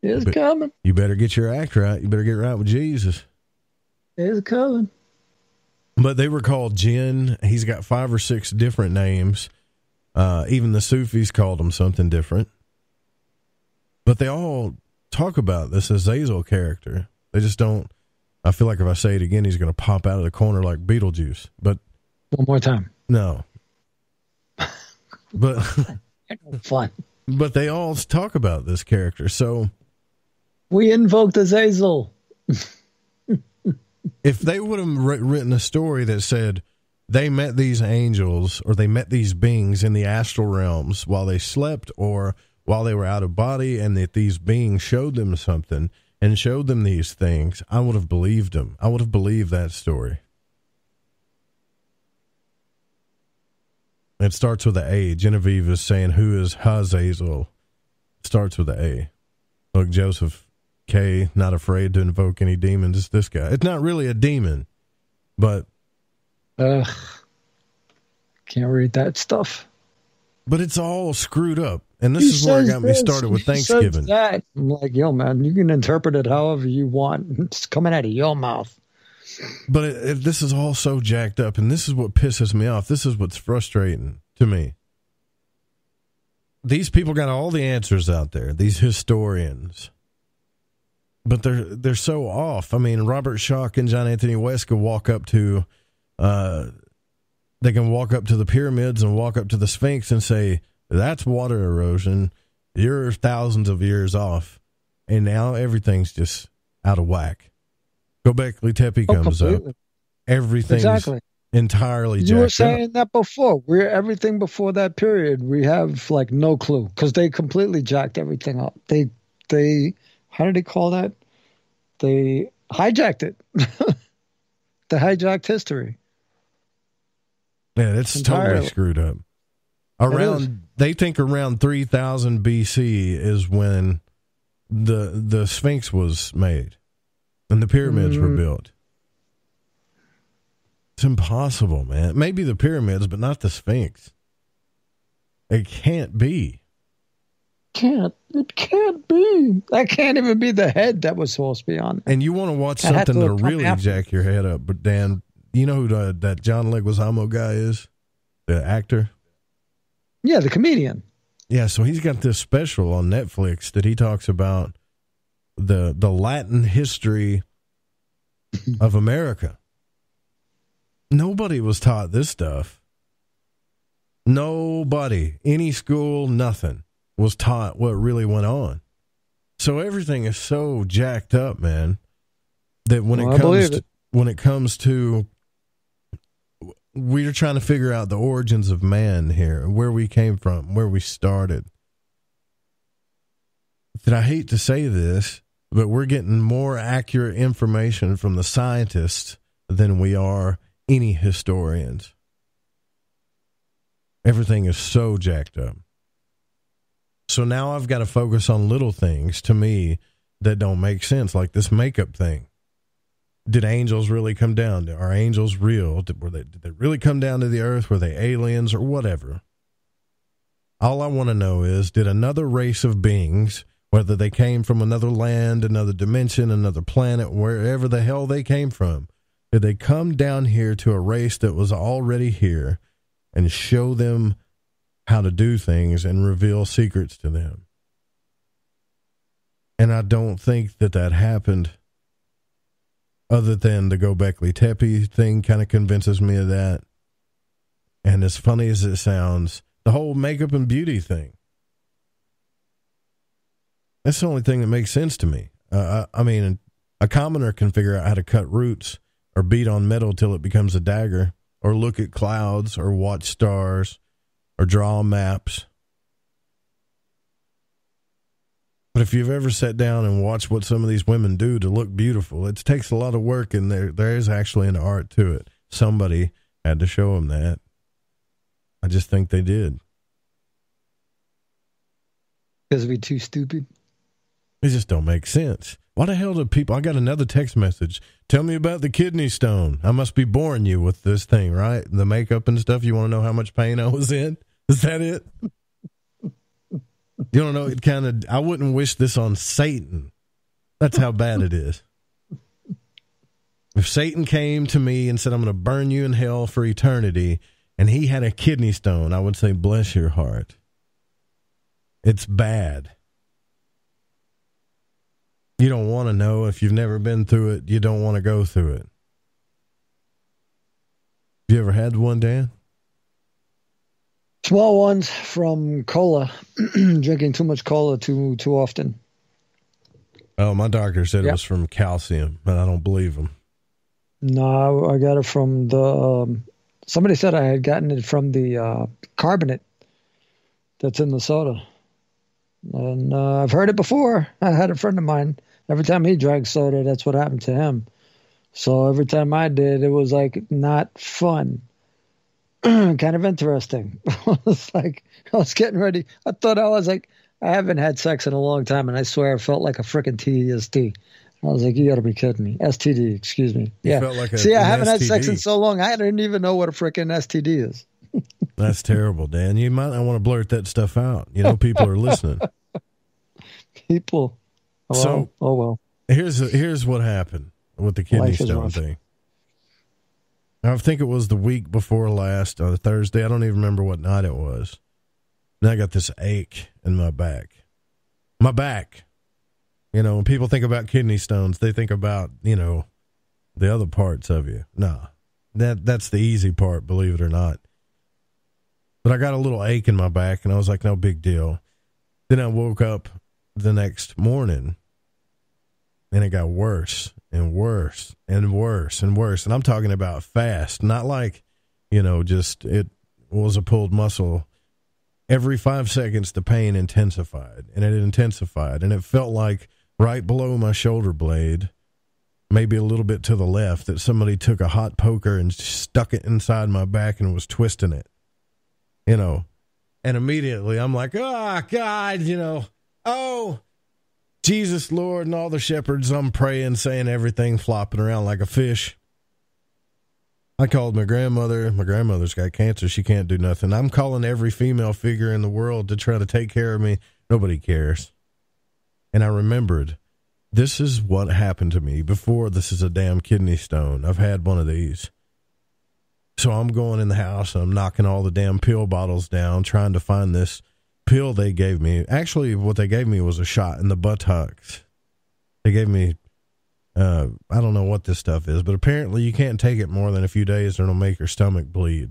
It's coming. You better get your act right. You better get right with Jesus. It's coming. But they were called jinn. He's got 5 or 6 different names. Even the Sufis called him something different. But they all talk about this Azazel character. They just don't. I feel like if I say it again, he's going to pop out of the corner like Beetlejuice. But one more time. No. But fun. But they all talk about this character. So we invoked Azazel. If they would have written a story that said they met these angels, or they met these beings in the astral realms while they slept or while they were out of body, and that these beings showed them something and showed them these things, I would have believed them. I would have believed that story. It starts with an A. Genevieve is saying, who is Hazazel? Starts with an A. Look, Joseph K., not afraid to invoke any demons. It's this guy. It's not really a demon, but... Can't read that stuff. But it's all screwed up. And this is where it got me started with Thanksgiving. That. I'm like, yo, man, you can interpret it however you want. It's coming out of your mouth. But this is all so jacked up, and this is what pisses me off. This is what's frustrating to me. These people got all the answers out there, these historians. But they're so off. I mean, Robert Schoch and John Anthony West can walk up to... they can walk up to the pyramids and walk up to the Sphinx and say, that's water erosion. You're thousands of years off. And now everything's just out of whack. Göbekli Tepe comes up. Everything's entirely jacked up. You were saying that before. Everything before that period, we have like no clue because they completely jacked everything up. They how did they call that? They hijacked it. They hijacked history. Yeah, it's totally screwed up. They think around 3000 BC is when the Sphinx was made and the pyramids were built. It's impossible, man. Maybe the pyramids, but not the Sphinx. It can't be. It can't be. That can't even be the head that was supposed to be on. And you want to watch something that'll really jack your head up, but Dan, you know who that John Leguizamo guy is? The actor? Yeah, the comedian. Yeah, so he's got this special on Netflix that he talks about the Latin history of America. Nobody was taught this stuff. Nobody, any school, nothing was taught what really went on. So everything is so jacked up, man, that when it comes to we're trying to figure out the origins of man here, where we came from, where we started. And I hate to say this, but we're getting more accurate information from the scientists than we are any historians. Everything is so jacked up. So now I've got to focus on little things to me that don't make sense, like this makeup thing. Did angels really come down? Are angels real? Did they really come down to the earth? Were they aliens or whatever? All I want to know is, did another race of beings, whether they came from another land, another dimension, another planet, wherever the hell they came from, did they come down here to a race that was already here and show them how to do things and reveal secrets to them? And I don't think that happened. Other than the Göbekli Tepe thing kind of convinces me of that. And as funny as it sounds, the whole makeup and beauty thing. That's the only thing that makes sense to me. I mean, a commoner can figure out how to cut roots or beat on metal till it becomes a dagger, or look at clouds, or watch stars, or draw maps. But if you've ever sat down and watched what some of these women do to look beautiful, it takes a lot of work, and there is actually an art to it. Somebody had to show them that. I just think they did. Because we're too stupid. It just don't make sense. Why the hell do people... I got another text message. Tell me about the kidney stone. I must be boring you with this thing, right? The makeup and stuff. You want to know how much pain I was in? Is that it? You don't know, it kind of... I wouldn't wish this on Satan. That's how bad it is. If Satan came to me and said, I'm going to burn you in hell for eternity, and he had a kidney stone, I would say, bless your heart. It's bad. You don't want to know. If you've never been through it, you don't want to go through it. You ever had one, Dan? Small ones from cola. Drinking too much cola too often. Oh, my doctor said it was from calcium, but I don't believe him. No, I got it from the Somebody said I had gotten it from the carbonate that's in the soda. And I've heard it before. I had a friend of mine. Every time he drank soda, that's what happened to him. So every time I did, it was like not fun. Kind of interesting. I was getting ready. I thought I was like, I haven't had sex in a long time, and I swear I felt like a freaking TST. I was like, you got to be kidding me. STD, excuse me. Yeah. Felt like See, I haven't had sex in so long, I didn't even know what a freaking STD is. That's terrible, Dan. You might not want to blurt that stuff out. You know, people are listening. People. Oh, well. Here's what happened with the kidney stone thing. I think it was the week before last, on Thursday. I don't even remember what night it was. And I got this ache in my back. My back. You know, when people think about kidney stones, they think about, you know, the other parts of you. No, that's the easy part, believe it or not. But I got a little ache in my back, and I was like, no big deal. Then I woke up the next morning, and it got worse and worse and worse and worse. And I'm talking about fast, not like, you know, just it was a pulled muscle. Every 5 seconds, the pain intensified, and it intensified, and it felt like right below my shoulder blade, maybe a little bit to the left, that somebody took a hot poker and stuck it inside my back and was twisting it, you know. And immediately I'm like, oh, God, you know, oh, Jesus, Lord, and all the shepherds, I'm praying, saying everything, flopping around like a fish. I called my grandmother. My grandmother's got cancer. She can't do nothing. I'm calling every female figure in the world to try to take care of me. Nobody cares. And I remembered, this is what happened to me before this is a damn kidney stone. I've had one of these. So I'm going in the house, and I'm knocking all the damn pill bottles down, trying to find this pill they gave me. Actually, what they gave me was a shot in the buttocks. They gave me, I don't know what this stuff is, but apparently you can't take it more than a few days or it'll make your stomach bleed.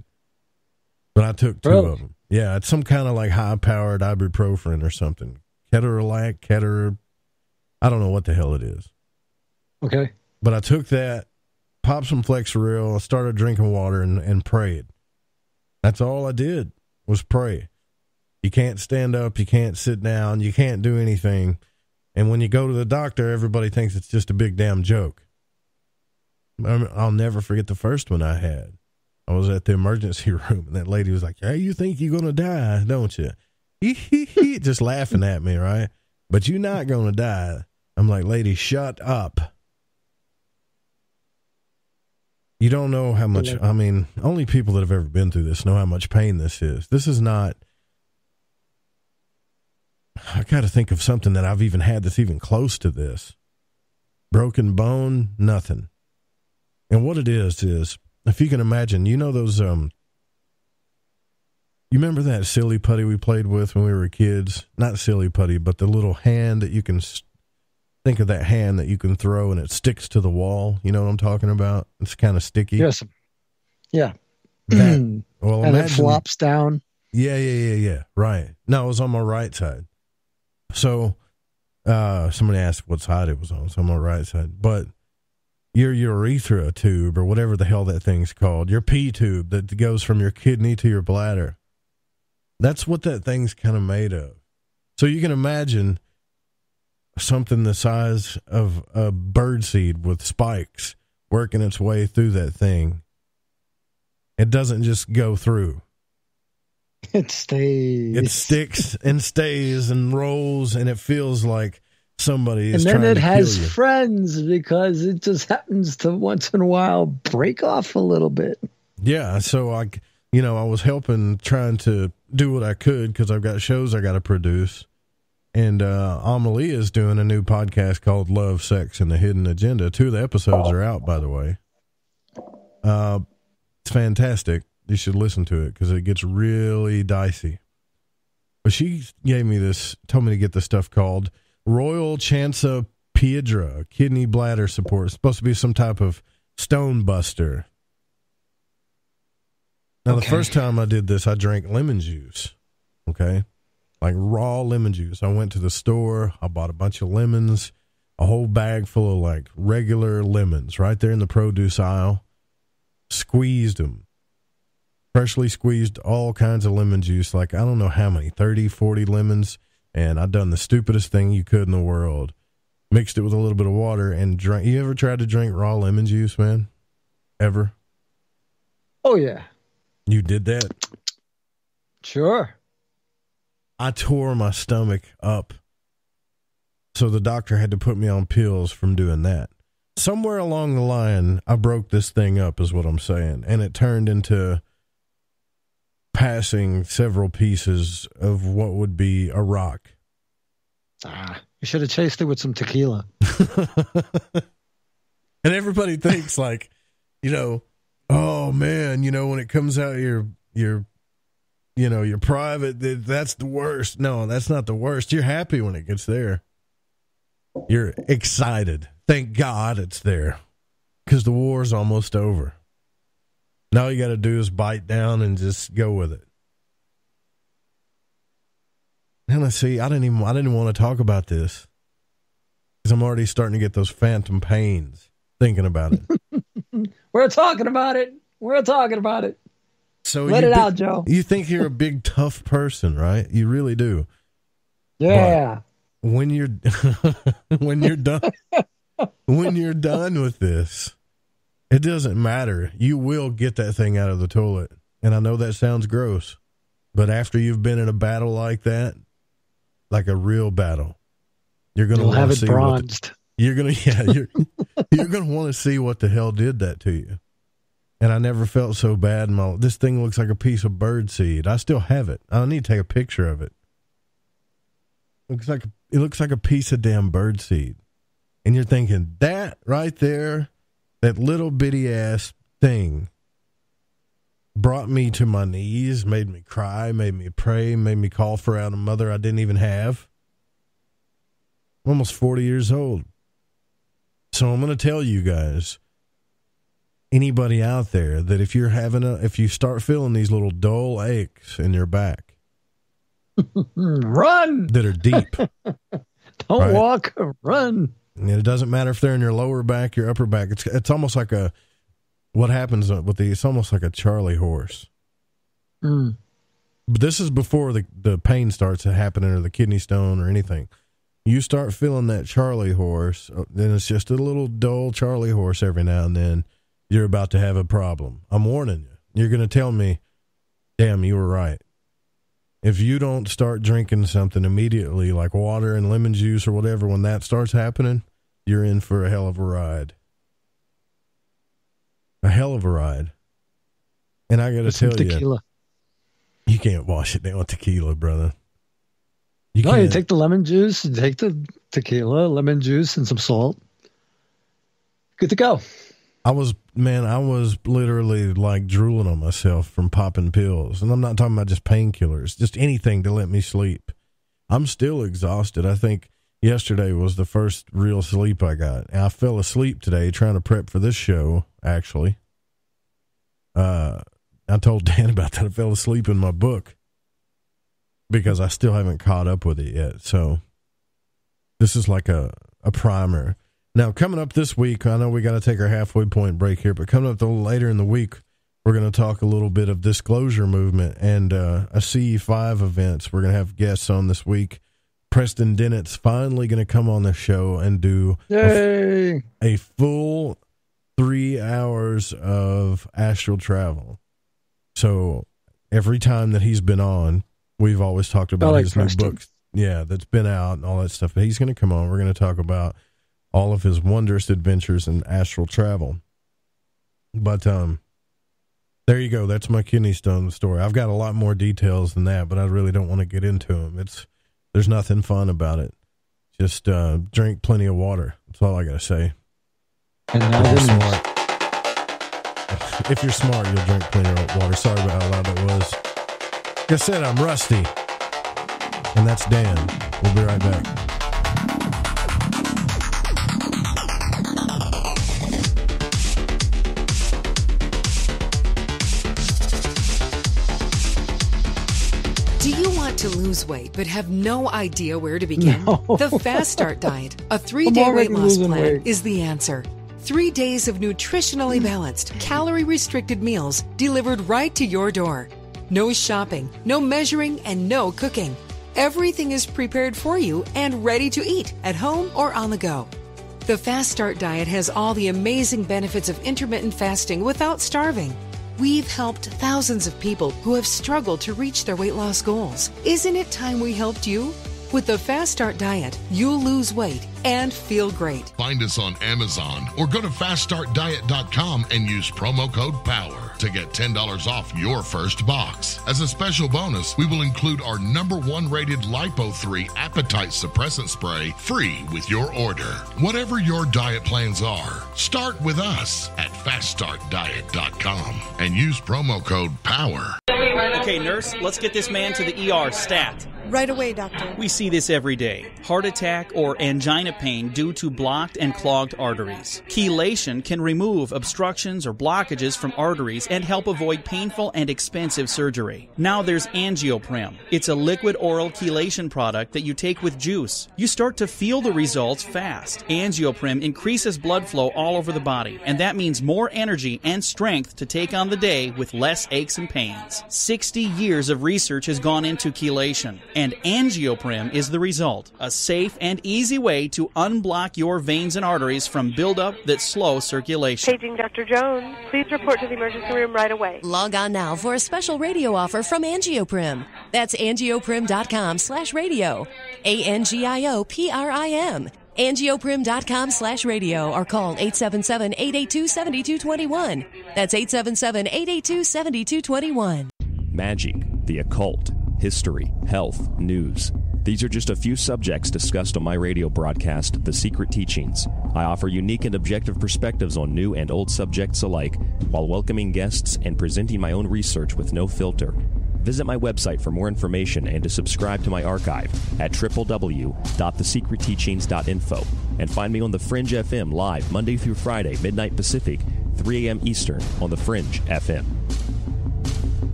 But I took two of them. Yeah, it's some kind of like high-powered ibuprofen or something. Ketorolac, I don't know what the hell it is. Okay. But I took that, popped some Flexeril, started drinking water, and prayed. That's all I did was pray. You can't stand up, you can't sit down, you can't do anything. And when you go to the doctor, everybody thinks it's just a big damn joke. I'll never forget the first one I had. I was at the emergency room, and that lady was like, hey, you think you're going to die, don't you? Just laughing at me, right? But you're not going to die. I'm like, lady, shut up. You don't know how much, I mean, only people that have ever been through this know how much pain this is. This is not, I got to think of something that I've even had that's even close to this. Broken bone, nothing. And what it is, if you can imagine, you know those, you remember that silly putty we played with when we were kids? Not silly putty, but the little hand that you can, think of that hand that you can throw and it sticks to the wall. You know what I'm talking about? It's kind of sticky. Yes. Yeah. That, well, and it flops down. Yeah. Right. No, it was on my right side. So, somebody asked what side it was on. So on my right side. But your urethra tube, or whatever the hell that thing's called, your pee tube that goes from your kidney to your bladder, that's what that thing's kind of made of. So you can imagine something the size of a birdseed with spikes working its way through that thing. It doesn't just go through. It stays. It sticks and stays and rolls, and it feels like somebody is trying to kill you. And then it has friends, because it just happens to once in a while break off a little bit. Yeah, so I was helping, trying to do what I could, because I've got shows I got to produce. And Amelie is doing a new podcast called Love, Sex, and the Hidden Agenda. 2 of the episodes are out, by the way. It's fantastic. You should listen to it, because it gets really dicey. But she told me to get this stuff called Royal Chansa Piedra, kidney bladder support. It's supposed to be some type of stone buster. Now, The first time I did this, I drank lemon juice. Okay? Like raw lemon juice. I went to the store. I bought a bunch of lemons, a whole bag full of like regular lemons right there in the produce aisle. Squeezed them. freshly squeezed all kinds of lemon juice, like I don't know how many, 30, 40 lemons, and I've done the stupidest thing you could in the world. Mixed it with a little bit of water and drank. You ever tried to drink raw lemon juice, man? Ever? Oh, yeah. You did that? Sure. I tore my stomach up. So the doctor had to put me on pills from doing that. Somewhere along the line, I broke this thing up, is what I'm saying. And it turned into passing several pieces of what would be a rock. You should have chased it with some tequila. And everybody thinks like, you know, oh man, you know, when it comes out your private, that's the worst. No, that's not the worst. You're happy when it gets there. You're excited. Thank God it's there, because the war's almost over. Now you got to do is bite down and just go with it. And let's see, I didn't want to talk about this because I'm already starting to get those phantom pains thinking about it. We're talking about it. So let it out, Joe. You think you're a big tough person, right? You really do. Yeah. But when you're done with this, it doesn't matter. You will get that thing out of the toilet. And I know that sounds gross, but after you've been in a battle like that, like a real battle, you're going to have it bronzed. You're going to want to see what the hell did that to you. And I never felt so bad. This thing looks like a piece of bird seed. I still have it. I need to take a picture of it. It looks like a piece of damn bird seed. And you're thinking, that right there, that little bitty ass thing brought me to my knees, made me cry, made me pray, made me call for out a mother I didn't even have. I'm almost 40 years old. So I'm going to tell you guys, anybody out there, that if you start feeling these little dull aches in your back, run, that are deep. Don't walk, run. And it doesn't matter if they're in your lower back, your upper back. It's almost like what happens with it's almost like a Charlie horse. Mm. But this is before the pain starts happening or the kidney stone or anything. You start feeling that Charlie horse, then it's just a little dull Charlie horse every now and then. You're about to have a problem. I'm warning you. You're going to tell me, damn, you were right. If you don't start drinking something immediately, like water and lemon juice or whatever, when that starts happening, you're in for a hell of a ride. A hell of a ride. And I got to tell you, you can't wash it down with tequila, brother. You take the lemon juice, you take the tequila, lemon juice, and some salt. Good to go. I was literally like drooling on myself from popping pills. And I'm not talking about just painkillers, just anything to let me sleep. I'm still exhausted. I think yesterday was the first real sleep I got. And I fell asleep today trying to prep for this show, actually. I told Dan about that. I fell asleep in my book because I still haven't caught up with it yet. So this is like a primer. Now, coming up this week, I know we got to take our halfway point break here, but coming up later in the week, we're going to talk a little bit of disclosure movement and a CE5 events. We're going to have guests on this week. Preston Dennett's finally going to come on the show and do a full 3 hours of astral travel. So every time that he's been on, we've always talked about his new book. Yeah, that's been out and all that stuff. But he's going to come on. We're going to talk about all of his wondrous adventures in astral travel. But there you go. That's my kidney stone story. I've got a lot more details than that, but I really don't want to get into them. There's nothing fun about it. Just drink plenty of water. That's all I got to say. And now if you're smart, you'll drink plenty of water. Sorry about how loud that was. Like I said, I'm rusty. And that's Dan. We'll be right back. Do you want to lose weight but have no idea where to begin? No. The Fast Start Diet, a 3-day weight loss plan, is the answer. 3 days of nutritionally balanced, calorie-restricted meals delivered right to your door. No shopping, no measuring, and no cooking. Everything is prepared for you and ready to eat at home or on the go. The Fast Start diet has all the amazing benefits of intermittent fasting without starving. We've helped thousands of people who have struggled to reach their weight loss goals. Isn't it time we helped you? With the Fast Start diet, you'll lose weight and feel great. Find us on Amazon or go to faststartdiet.com and use promo code POWER to get $10 off your first box. As a special bonus, we will include our #1 rated Lipo3 appetite suppressant spray free with your order. Whatever your diet plans are, start with us at faststartdiet.com and use promo code POWER. Okay, nurse, let's get this man to the ER stat. Right away, doctor. We see this every day. Heart attack or angina pain due to blocked and clogged arteries. Chelation can remove obstructions or blockages from arteries and help avoid painful and expensive surgery. Now there's Angioprim. It's a liquid oral chelation product that you take with juice. You start to feel the results fast. Angioprim increases blood flow all over the body, and that means more energy and strength to take on the day with less aches and pains. 60 years of research has gone into chelation, and Angioprim is the result. A safe and easy way to unblock your veins and arteries from buildup that slow circulation. Paging Dr. Jones. Please report to the emergency room right away. Log on now for a special radio offer from Angioprim. That's angioprim.com/radio. ANGIOPRIM. Angioprim.com/radio or call 877-882-7221. That's 877-882-7221. Magic, the occult, history, health, news. These are just a few subjects discussed on my radio broadcast, The Secret Teachings. I offer unique and objective perspectives on new and old subjects alike, while welcoming guests and presenting my own research with no filter. Visit my website for more information and to subscribe to my archive at www.thesecretteachings.info, and find me on The Fringe FM live Monday through Friday, midnight Pacific, 3 a.m. Eastern on The Fringe FM.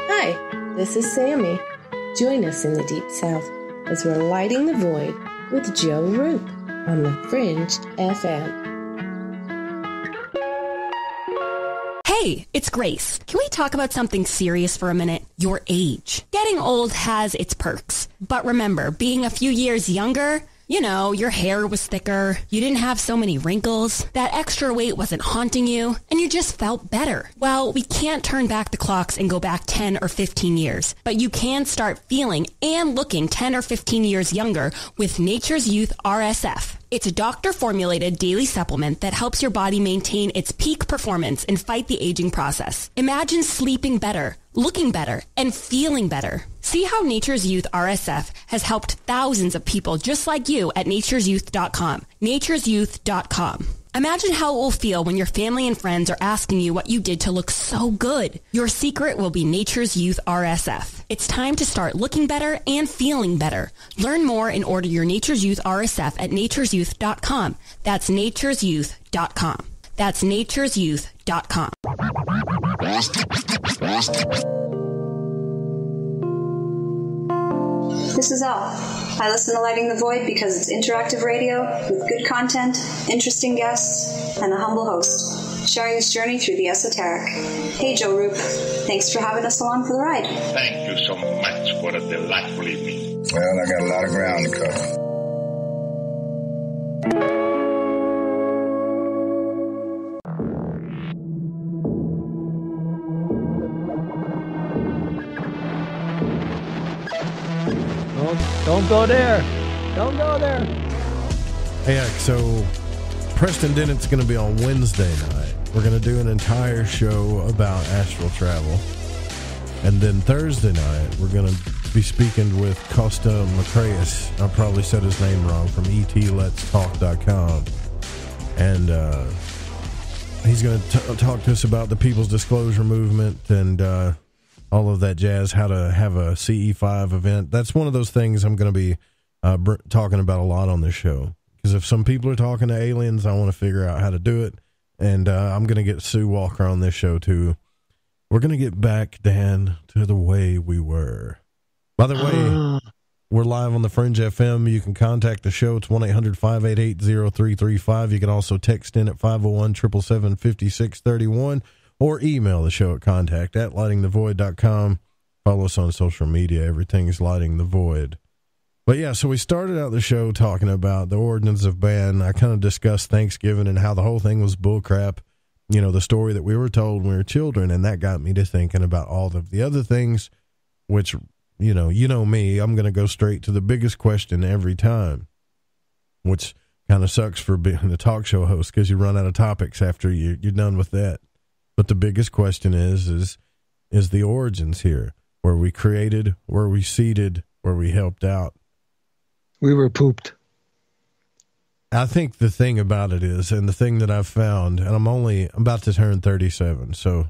Hi, this is Sammy. Join us in the Deep South as we're lighting the void with Joe Roop on The Fringe FM. Hey, it's Grace. Can we talk about something serious for a minute? Your age. Getting old has its perks. But remember, being a few years younger, you know, your hair was thicker, you didn't have so many wrinkles, that extra weight wasn't haunting you, and you just felt better. Well, we can't turn back the clocks and go back 10 or 15 years, but you can start feeling and looking 10 or 15 years younger with Nature's Youth RSF. It's a doctor-formulated daily supplement that helps your body maintain its peak performance and fight the aging process. Imagine sleeping better, looking better, and feeling better. See how Nature's Youth RSF has helped thousands of people just like you at nature'syouth.com. nature'syouth.com. Imagine how it will feel when your family and friends are asking you what you did to look so good. Your secret will be Nature's Youth RSF. It's time to start looking better and feeling better. Learn more and order your Nature's Youth RSF at nature'syouth.com. That's nature'syouth.com. That's nature'syouth.com. This is Elle. I listen to Lighting the Void because it's interactive radio with good content, interesting guests, and a humble host, sharing this journey through the esoteric. Hey, Joe Roop. Thanks for having us along for the ride. Thank you so much for a delightful evening. Well, I got a lot of ground to cover. Don't go there. Don't go there. Yeah, so Preston Dennett's going to be on Wednesday night. We're going to do an entire show about astral travel. And then Thursday night, we're going to be speaking with Costa Macraeus. I probably said his name wrong, from etletstalk.com. And he's going to talk to us about the People's Disclosure Movement and all of that jazz, how to have a CE5 event. That's one of those things I'm going to be talking about a lot on this show. Because if some people are talking to aliens, I want to figure out how to do it. And I'm going to get Sue Walker on this show, too. We're going to get back, Dan, to the way we were. By the way, We're live on the Fringe FM. You can contact the show. It's 1-800-588-0335. You can also text in at 501-777-5631 or email the show at contact@lightingthevoid.com. Follow us on social media. Everything's Lighting the Void. But yeah, so we started out the show talking about the origins of man. I kind of discussed Thanksgiving and how the whole thing was bullcrap. You know, the story that we were told when we were children, and that got me to thinking about all of the other things, which, you know me, I'm going to go straight to the biggest question every time, which kind of sucks for being a talk show host because you run out of topics after you're done with that. But the biggest question is the origins here. Were we created? Were we seeded? Were we helped out? We were pooped. I think the thing about it is, and the thing that I've found, and I'm about to turn 37, so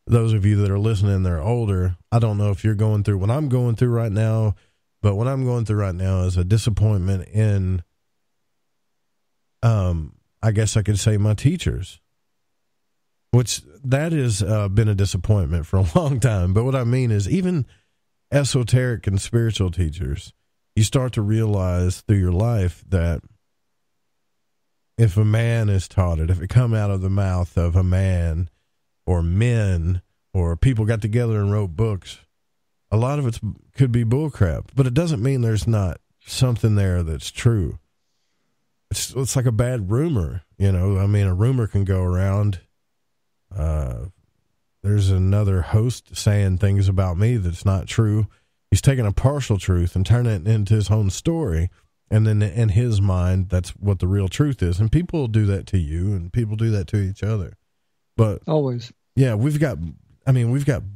those of you that are listening, they're older. I don't know if you're going through what I'm going through right now, but what I'm going through right now is a disappointment in, I guess I could say, my teachers, which that has been a disappointment for a long time. But what I mean is even esoteric and spiritual teachers, you start to realize through your life that if a man is taught it, if it come out of the mouth of a man or men or people got together and wrote books, a lot of it could be bullcrap, but it doesn't mean there's not something there that's true. It's like a bad rumor, you know. I mean, a rumor can go around. There's another host saying things about me that's not true. He's taking a partial truth and turning it into his own story. And then in his mind, that's what the real truth is. And people do that to you, and people do that to each other. But always, yeah, we've got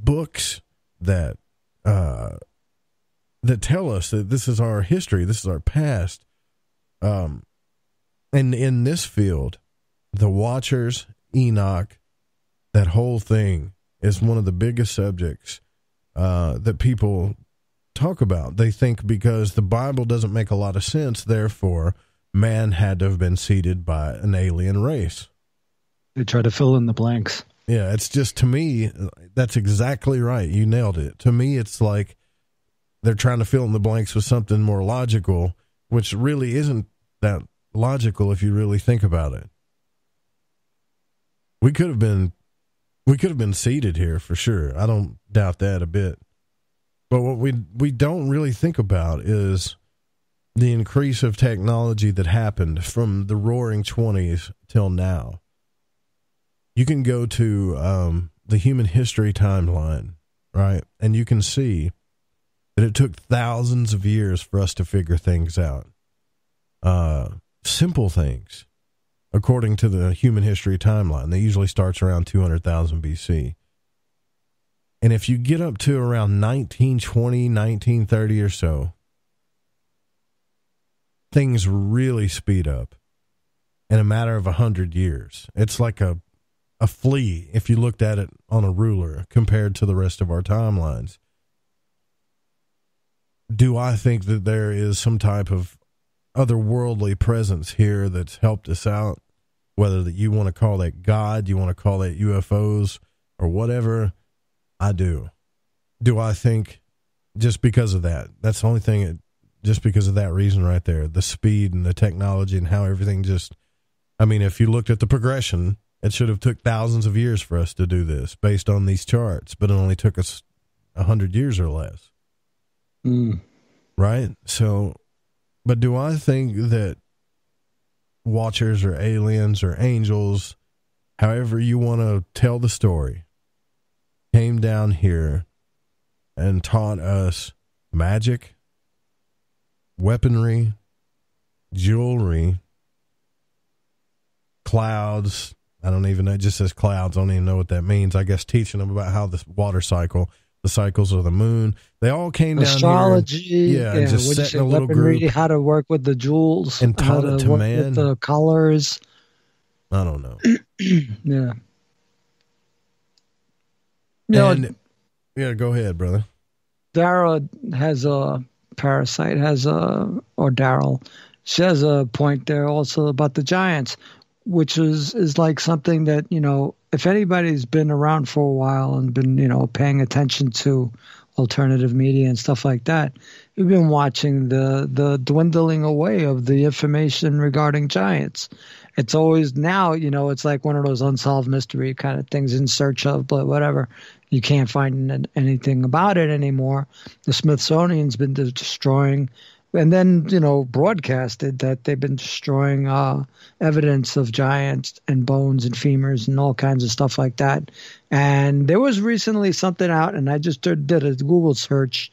books that tell us that this is our history, this is our past. And in this field, the Watchers, Enoch, that whole thing is one of the biggest subjects that people talk about. They think because the Bible doesn't make a lot of sense, therefore man had to have been seeded by an alien race. They try to fill in the blanks. Yeah, it's just, to me, that's exactly right. You nailed it. To me, it's like they're trying to fill in the blanks with something more logical, which really isn't that logical if you really think about it. We could have been seeded here for sure. I don't doubt that a bit. But what we don't really think about is the increase of technology that happened from the roaring 20s till now. You can go to the human history timeline, right? And you can see that it took thousands of years for us to figure things out. Simple things, according to the human history timeline. That usually starts around 200,000 BC. And if you get up to around 1920, 1930 or so, things really speed up in a matter of 100 years. It's like a flea if you looked at it on a ruler compared to the rest of our timelines. Do I think that there is some type of otherworldly presence here that's helped us out? Whether that you want to call that God, you want to call that UFOs or whatever, I do. Do I think just because of that? That's the only thing, just because of that reason right there, the speed and the technology and how everything just, I mean, if you looked at the progression, it should have took thousands of years for us to do this based on these charts, but it only took us 100 years or less. Right? So, but do I think that Watchers or aliens or angels, however you want to tell the story, came down here and taught us magic, weaponry, jewelry, clouds? I don't even know. It just says clouds. I don't even know what that means. I guess teaching them about how the water cycle, the cycles of the moon, they all came down astrology, here. Yeah, and just set in a little group. How to work with the jewels. And taught it to man. With the colors. I don't know. Yeah. And, yeah, go ahead, brother. Dara has a parasite, or Daryl. She has a point there also about the giants, which is like something that, if anybody's been around for a while and been, paying attention to alternative media and stuff like that, we've been watching the dwindling away of the information regarding giants. It's always now, it's like one of those unsolved mystery kind of things, in search of, but whatever. You can't find anything about it anymore. The Smithsonian's been destroying, and then, broadcasted that they've been destroying evidence of giants and bones and femurs and all kinds of stuff like that. And there was recently something out, and I just did a Google search,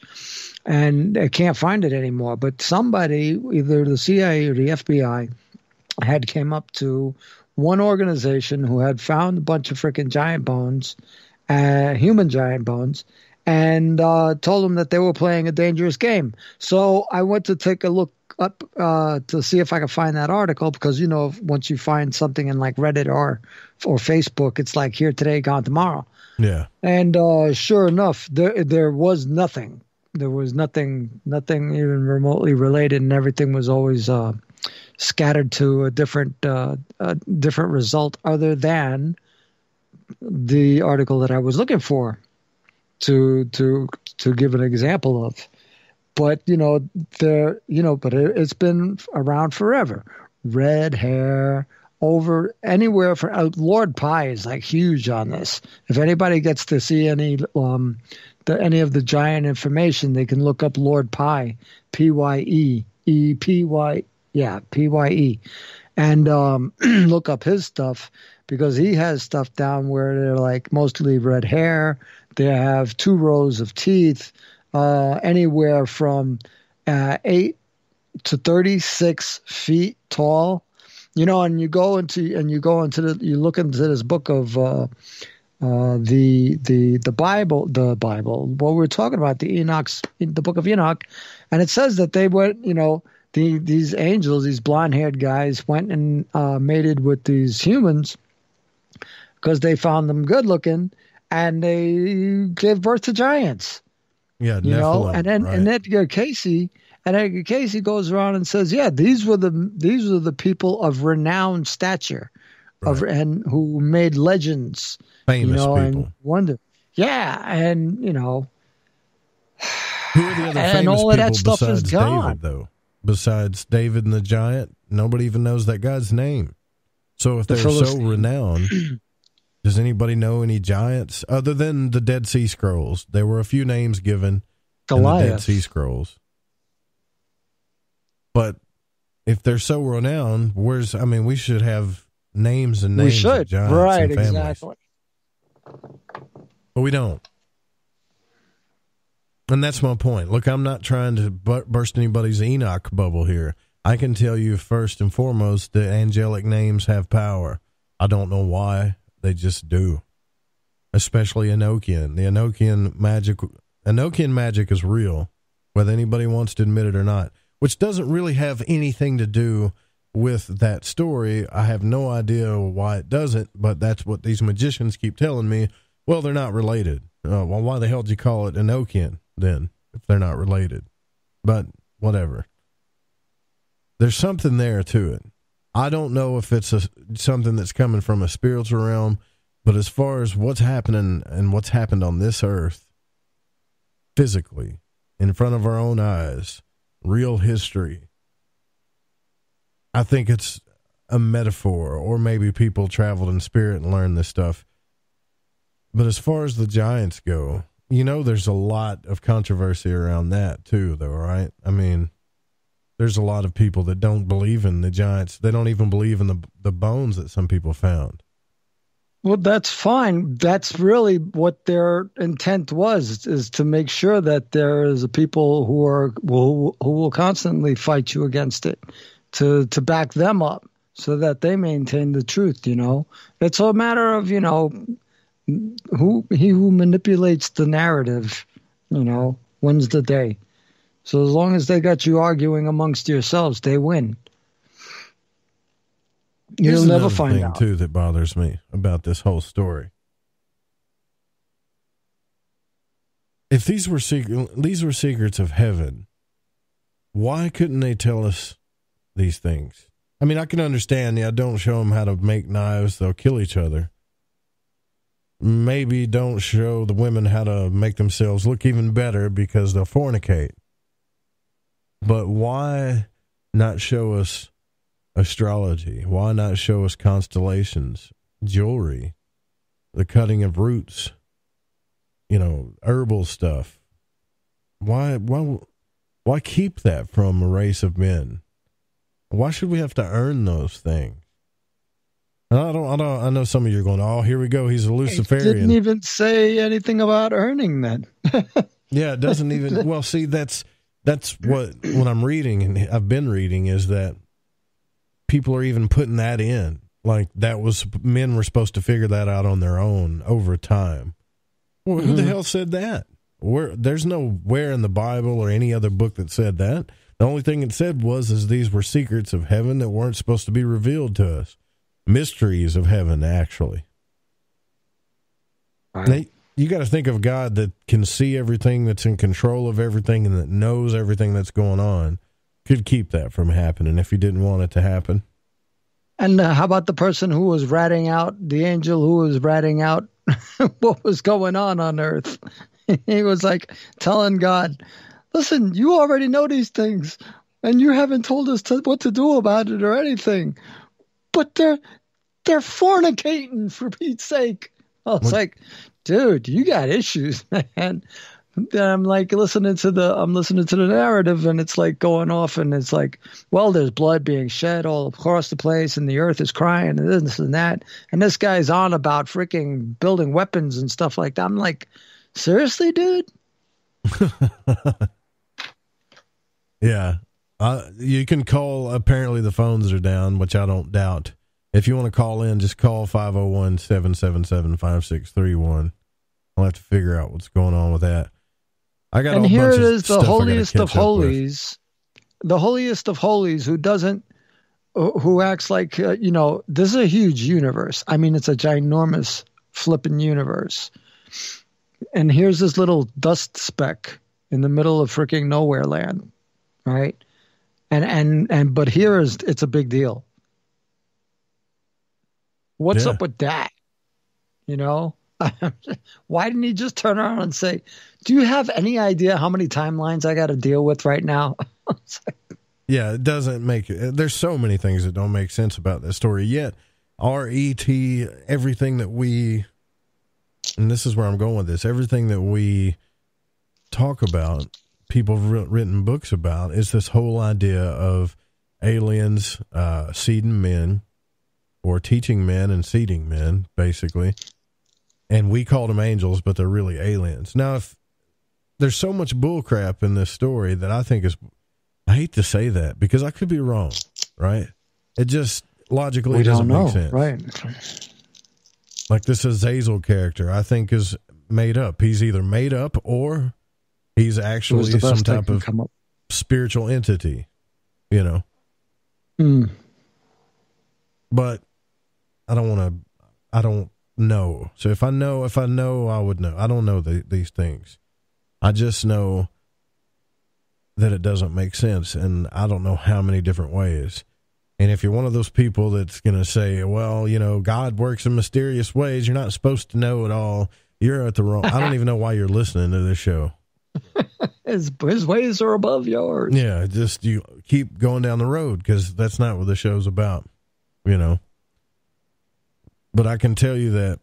and I can't find it anymore. But somebody, either the CIA or the FBI, had came up to one organization who had found a bunch of freaking giant bones, human giant bones, and told them that they were playing a dangerous game. So I went to take a look up to see if I could find that article, because, once you find something in like Reddit or Facebook, it's like here today, gone tomorrow. Yeah. And sure enough, there was nothing. There was nothing even remotely related, and everything was always scattered to a different result, other than the article that I was looking for to give an example of. But it's been around forever. Red hair, over anywhere from Lord Pi is like huge on this. If anybody gets to see any of the giant information, they can look up Lord Pi, Pye, Epy. Yeah, Pye, and look up his stuff, because he has stuff down where they're like mostly red hair. They have 2 rows of teeth, anywhere from 8 to 36 feet tall. And you look into this book of the Bible. What we're talking about, the Book of Enoch, and it says that they went, these angels, these blonde-haired guys, went and mated with these humans because they found them good-looking, and they gave birth to giants. Yeah, and then right. and Edgar Casey goes around and says, yeah, these were the people of renowned stature, right, and who made legends, famous people, and wonder. Yeah, and who are the other famous all of that people stuff besides is gone. David, though? Besides David and the giant, nobody even knows that guy's name. So if they're so renowned, does anybody know any giants other than the Dead Sea Scrolls? There were a few names given in the Dead Sea Scrolls. But if they're so renowned, we should have names and names of giants, right? and families. Exactly. But we don't. And that's my point. Look, I'm not trying to burst anybody's Enoch bubble here. I can tell you first and foremost that angelic names have power. I don't know why. They just do. Especially Enochian. The Enochian magic is real, whether anybody wants to admit it or not, which doesn't really have anything to do with that story. I have no idea why it doesn't, but that's what these magicians keep telling me. Well, they're not related. Well, why the hell did you call it Enochian then, if they're not related? But whatever. There's something there to it. I don't know if it's something that's coming from a spiritual realm, but as far as what's happening and what's happened on this earth, physically, in front of our own eyes, real history, I think it's a metaphor, or maybe people traveled in spirit and learned this stuff. But as far as the giants go, there's a lot of controversy around that too, though, right? I mean, there's a lot of people that don't believe in the giants. They don't even believe in the bones that some people found. Well, that's fine. That's really what their intent was, is to make sure that there is a people who will constantly fight you against it, to back them up so that they maintain the truth. It's a matter of, who manipulates the narrative, wins the day. So as long as they got you arguing amongst yourselves, they win. You'll never find out. Too, that bothers me about this whole story. If these were secrets of heaven, why couldn't they tell us these things? I mean, I can understand. Yeah, don't show them how to make knives; they'll kill each other. maybe don't show the women how to make themselves look even better because they'll fornicate. But why not show us astrology? Why not show us constellations, jewelry, the cutting of roots, herbal stuff? Why keep that from a race of men? Why should we have to earn those things? I know some of you are going, oh, here we go. He's a Luciferian. It didn't even say anything about earning that. Yeah, it doesn't even. Well, see, that's what I'm reading, and I've been reading, is that people are even putting that in. Like, men were supposed to figure that out on their own over time. Well, who the hell said that? There's nowhere in the Bible or any other book that said that. The only thing it said was these were secrets of heaven that weren't supposed to be revealed to us. Mysteries of heaven, actually. Now, you got to think of God that can see everything, that's in control of everything, and that knows everything that's going on. Could keep that from happening if he didn't want it to happen. And how about the person who was ratting out, the angel who was ratting out what was going on Earth? He was like telling God, listen, you already know these things, and you haven't told us what to do about it or anything. But they're fornicating, for Pete's sake. I was like, dude, you got issues, man. Then I'm like listening to the narrative, and it's like going off, and it's like, well, there's blood being shed all across the place, and the earth is crying, and this and that. And this guy's on about freaking building weapons and stuff like that. I'm like, seriously, dude? Yeah. You can call, apparently the phones are down, which I don't doubt. If you want to call in, just call 501-777-5631. I'll have to figure out what's going on with that. And here it is, the holiest of holies, who acts like, this is a huge universe. I mean, it's a ginormous flipping universe. And here's this little dust speck in the middle of freaking nowhere land, right? But it's a big deal. What's up with that? Why didn't he just turn around and say, do you have any idea how many timelines I got to deal with right now? Yeah, it doesn't there's so many things that don't make sense about this story. Yet, everything that and this is where I'm going with this, everything that we talk about, people have written books about, is this whole idea of aliens seeding men, or teaching men and seeding men, basically. And we called them angels, but they're really aliens. Now, if there's so much bullcrap in this story that I think I hate to say that because I could be wrong, right? It just logically doesn't make sense. Right. Like this Azazel character, I think is made up. He's either made up or he's actually some type of spiritual entity, But I don't know. So if I know, I would know. I don't know these things. I just know that it doesn't make sense, and I don't know how many different ways. And if you're one of those people that's going to say, well, God works in mysterious ways, you're not supposed to know it all, you're at the wrong. I don't even know why you're listening to this show. His ways are above yours. Yeah, just you keep going down the road because that's not what the show's about, But I can tell you that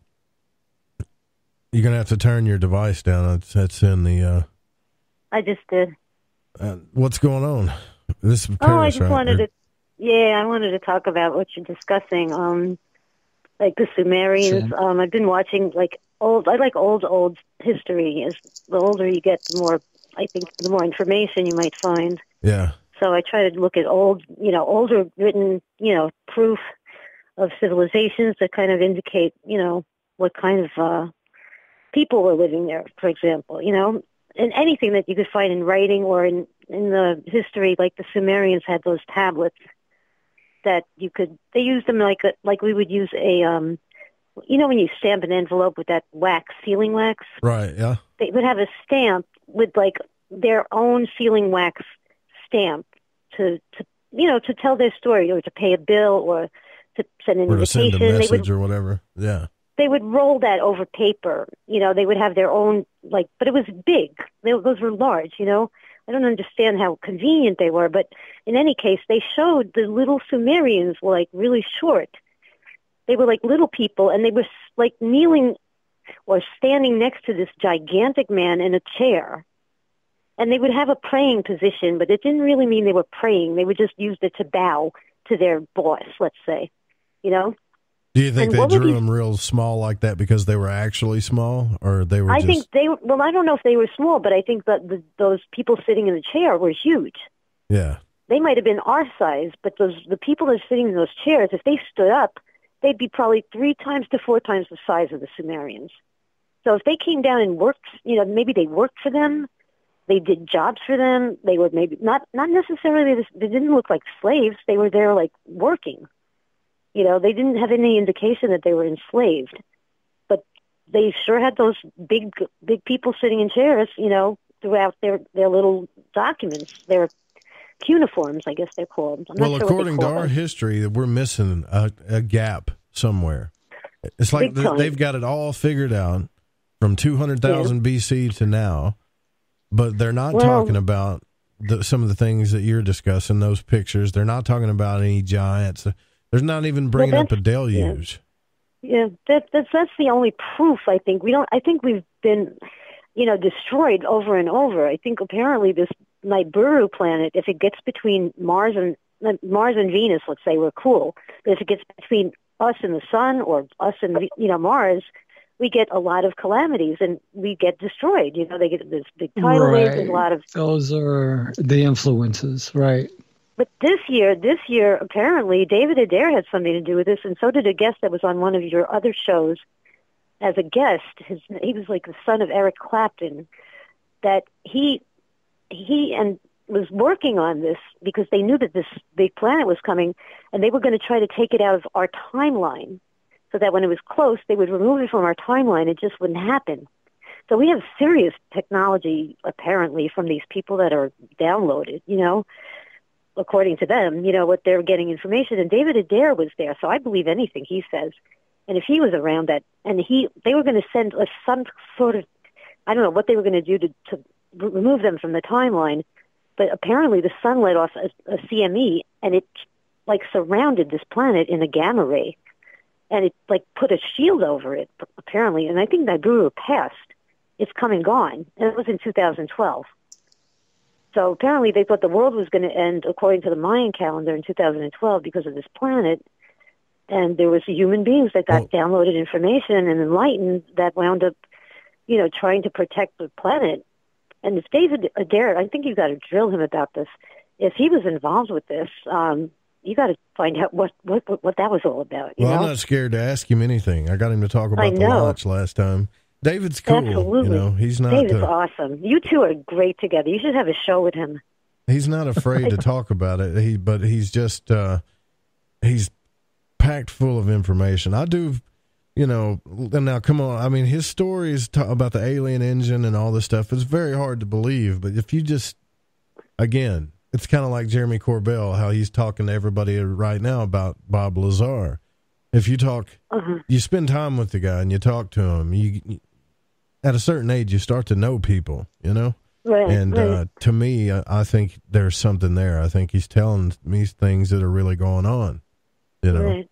you're going to have to turn your device down. That's in the... I just did. What's going on? This is Paris, I just wanted to... Yeah, I wanted to talk about what you're discussing, like the Sumerians. I've been watching, I like old history. As the older you get, the more, I think, the more information you might find. Yeah. So I try to look at older written, proof of civilizations that kind of indicate, what kind of people were living there, for example, and anything that you could find in writing or in the history, like the Sumerians had those tablets that they used them like we would use a, when you stamp an envelope with that wax, sealing wax. Right, yeah. They would have a stamp with their own sealing wax stamp to tell their story or to pay a bill or to send an invitation. Send a message or whatever. Yeah. they would roll that over paper. You know, they would have their own, like, but it was big. Those were large, you know. I don't understand how convenient they were, but in any case, they showed the little Sumerians were, like, really short. They were like little people, and they were, like, kneeling or standing next to this gigantic man in a chair. And they would have a praying position, but it didn't really mean they were praying. They would just use it to bow to their boss, let's say, you know? Do you think they drew them real small like that because they were actually small, or they were think they, well, I don't know if they were small, but I think that those people sitting in the chair were huge. Yeah. They might have been our size, but the people that are sitting in those chairs, if they stood up, they'd be probably 3 times to 4 times the size of the Sumerians. So if they came down and worked, you know, maybe they worked for them, they did jobs for them, they were maybe, not necessarily, they didn't look like slaves, they were there like working. You know, they didn't have any indication that they were enslaved. But they sure had those big people sitting in chairs, you know, throughout their little documents, their cuneiforms, I guess they're called. I'm not sure according to our history, we're missing a gap somewhere. It's like they've got it all figured out from 200,000 BC to now, but they're not talking about some of the things that you're discussing, those pictures. They're not talking about any giants. There's not even bringing up a deluge. Yeah, that's the only proof, I think. I think we've been, you know, destroyed over and over. I think apparently this Nibiru planet, if it gets between Mars and Venus, let's say, we're cool. But if it gets between us and the sun, or us and, you know, Mars, we get a lot of calamities and we get destroyed. You know, they get this big tidal wave. There's a lot of... Those are the influences, right? But this year, apparently, David Adair had something to do with this, and so did a guest that was on one of your other shows as a guest. He was like the son of Eric Clapton, that he was working on this because they knew that this big planet was coming, and they were going to try to take it out of our timeline so that when it was close, they would remove it from our timeline. It just wouldn't happen. So we have serious technology, apparently, from these people that are downloaded, you know, according to them, you know, what they're getting information. And David Adair was there, so I believe anything he says. And if he was around that, and they were going to send us some sort of, I don't know what they were going to do to remove them from the timeline, but apparently the sun let off a CME, and it like surrounded this planet in a gamma ray, and it like put a shield over it, apparently. And I think Nibiru passed. It's come and gone, and it was in 2012. So apparently they thought the world was going to end, according to the Mayan calendar, in 2012 because of this planet. And there was human beings that got downloaded information and enlightened that wound up, you know, trying to protect the planet. And if David Adair, I think you've got to drill him about this. If he was involved with this, you got to find out what that was all about. You know? I'm not scared to ask him anything. I got him to talk about the launch last time. David's cool. Absolutely. You know, he's not. David's awesome. You two are great together. You should have a show with him. He's not afraid to talk about it. But he's just he's packed full of information. I do, you know. Now, come on. I mean, his stories about the alien engine and all this stuff is very hard to believe. But if you just, again, it's kind of like Jeremy Corbell, how he's talking to everybody right now about Bob Lazar. If you talk, you spend time with the guy and you talk to him, you at a certain age, you start to know people, you know? Right. And to me, I think there's something there. I think he's telling me things that are really going on, you know? Right.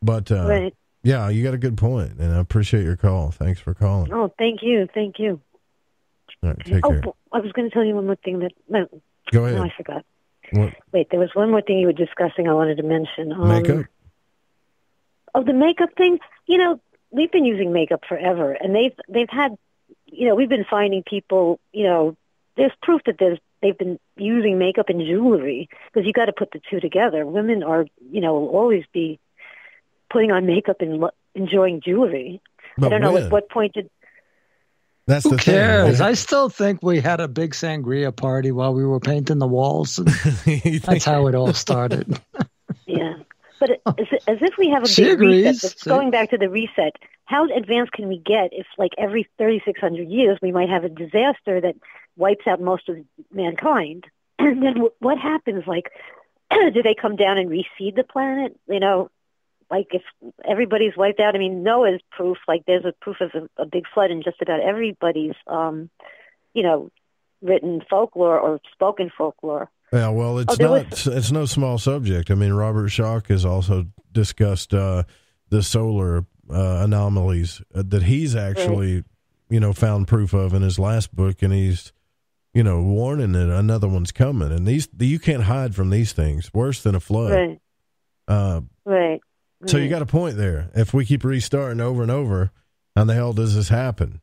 But, yeah, you got a good point, and I appreciate your call. Thanks for calling. Oh, thank you. Thank you. All right, take care. I was going to tell you one more thing that... No, go ahead. No, I forgot. What? Wait, there was one more thing you were discussing I wanted to mention. Makeup? Oh, the makeup thing? You know, we've been using makeup forever, and they've had, you know, we've been finding people, you know, there's proof that they've been using makeup and jewelry, because you got to put the two together. Women are, you know, will always be putting on makeup and enjoying jewelry. But I don't know at what point did... That's Who the cares? thing. I still think we had a big sangria party while we were painting the walls. And that's how it all started. Yeah. But as if we have a big reset, going back to the reset, how advanced can we get if, like, every 3,600 years we might have a disaster that wipes out most of mankind? And then what happens? Like, do they come down and reseed the planet? You know, like if everybody's wiped out, I mean, Noah's proof, like there's a proof of a big flood in just about everybody's, written folklore or spoken folklore. Yeah, well, it's no small subject. I mean, Robert Schoch has also discussed the solar anomalies that he's actually, found proof of in his last book, and he's, warning that another one's coming. And you can't hide from these things. Worse than a flood. Right. Right. So you got a point there. If we keep restarting over and over, how the hell does this happen?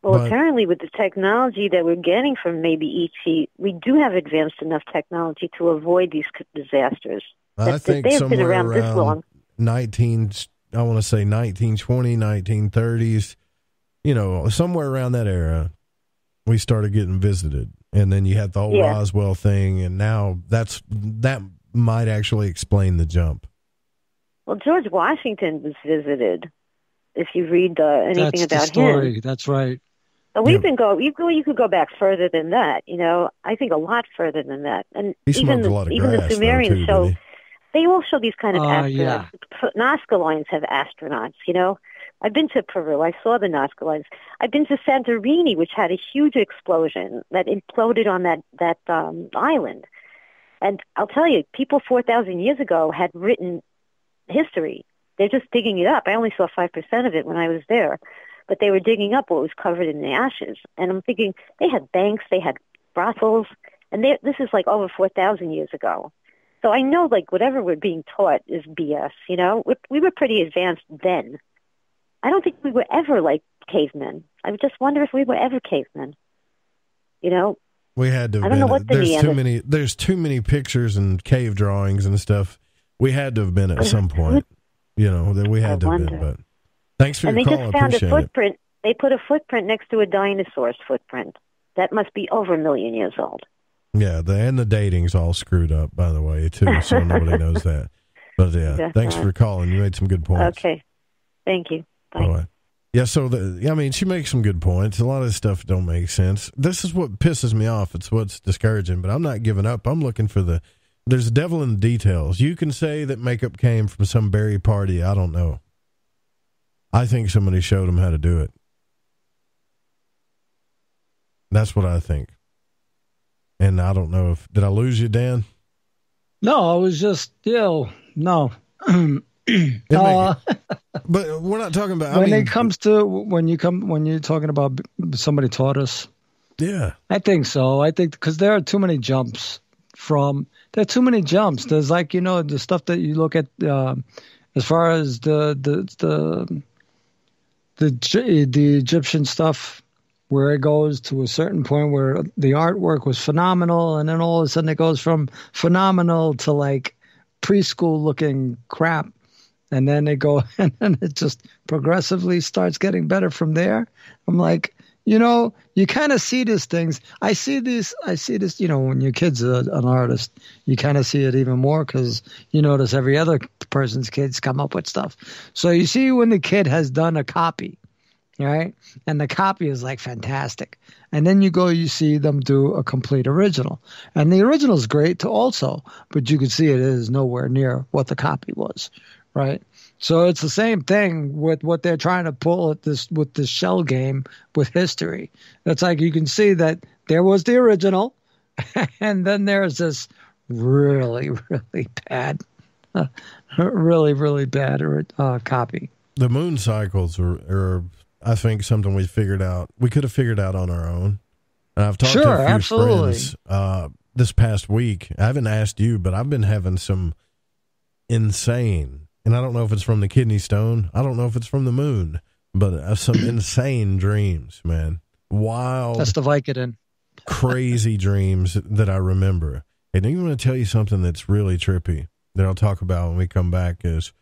Well, apparently with the technology that we're getting from maybe ET, we do have advanced enough technology to avoid these disasters. I think they've been around this long. 1920, 1930s, somewhere around that era, we started getting visited. And then you had the whole Roswell thing, and now that might actually explain the jump. Well, George Washington was visited. If you read anything about story. him, that's right. But you could go back further than that. I think a lot further than that. And even the Sumerians show. They all show these kind of astronauts. Yeah. Nazca lines have astronauts. I've been to Peru. I saw the Nazca lines. I've been to Santorini, which had a huge explosion that imploded on that island. And I'll tell you, people 4,000 years ago had written history. They're just digging it up. I only saw 5% of it when I was there. But they were digging up what was covered in the ashes. And I'm thinking, they had banks, they had brothels, and this is like over 4,000 years ago. So I know, like, whatever we're being taught is BS, We were pretty advanced then. I don't think we were ever like cavemen. I just wonder if we were ever cavemen. We had to have I don't know what there's too many pictures and cave drawings and stuff. We had to have been at some point. That we had to have been, but thanks for your call. And they just found a footprint. They put a footprint next to a dinosaur's footprint. That must be over 1 million years old. Yeah, and the dating's all screwed up, by the way, too, so nobody knows that. But yeah, thanks for calling. You made some good points. Okay. Thank you. Bye. All right. Yeah, so she makes some good points. A lot of this stuff don't make sense. This is what pisses me off. It's what's discouraging, but I'm not giving up. I'm looking for there's a devil in the details. You can say that makeup came from some berry party. I don't know. I think somebody showed them how to do it. That's what I think. And I don't know did I lose you, Dan? No, I was just, no. But we're not talking about, when you're talking about somebody taught us. Yeah. I think so. I think because there are too many jumps there are too many jumps. There's like, the stuff that you look at, as far as the Egyptian stuff, where it goes to a certain point where the artwork was phenomenal, and then all of a sudden it goes from phenomenal to like preschool looking crap, and then and then it just progressively starts getting better from there. I'm like, you kind of see these things. I see this, when your kid's an artist, you kind of see it even more because you notice every other person's kids come up with stuff. So you see when the kid has done a copy, right? And the copy is like fantastic. And then you see them do a complete original. And the original is great too also, but you can see it is nowhere near what the copy was, right? So it's the same thing with what they're trying to pull with this shell game with history. It's like you can see that there was the original, and then there's this really, really bad, really bad copy. The moon cycles are, I think, something we figured out. We could have figured out on our own. And I've talked to a few friends this past week. I haven't asked you, but I've been having some insane. And I don't know if it's from the kidney stone. I don't know if it's from the moon, but some insane dreams, man. Wild. That's the Vicodin. Crazy dreams that I remember. And I want to tell you something that's really trippy that I'll talk about when we come back is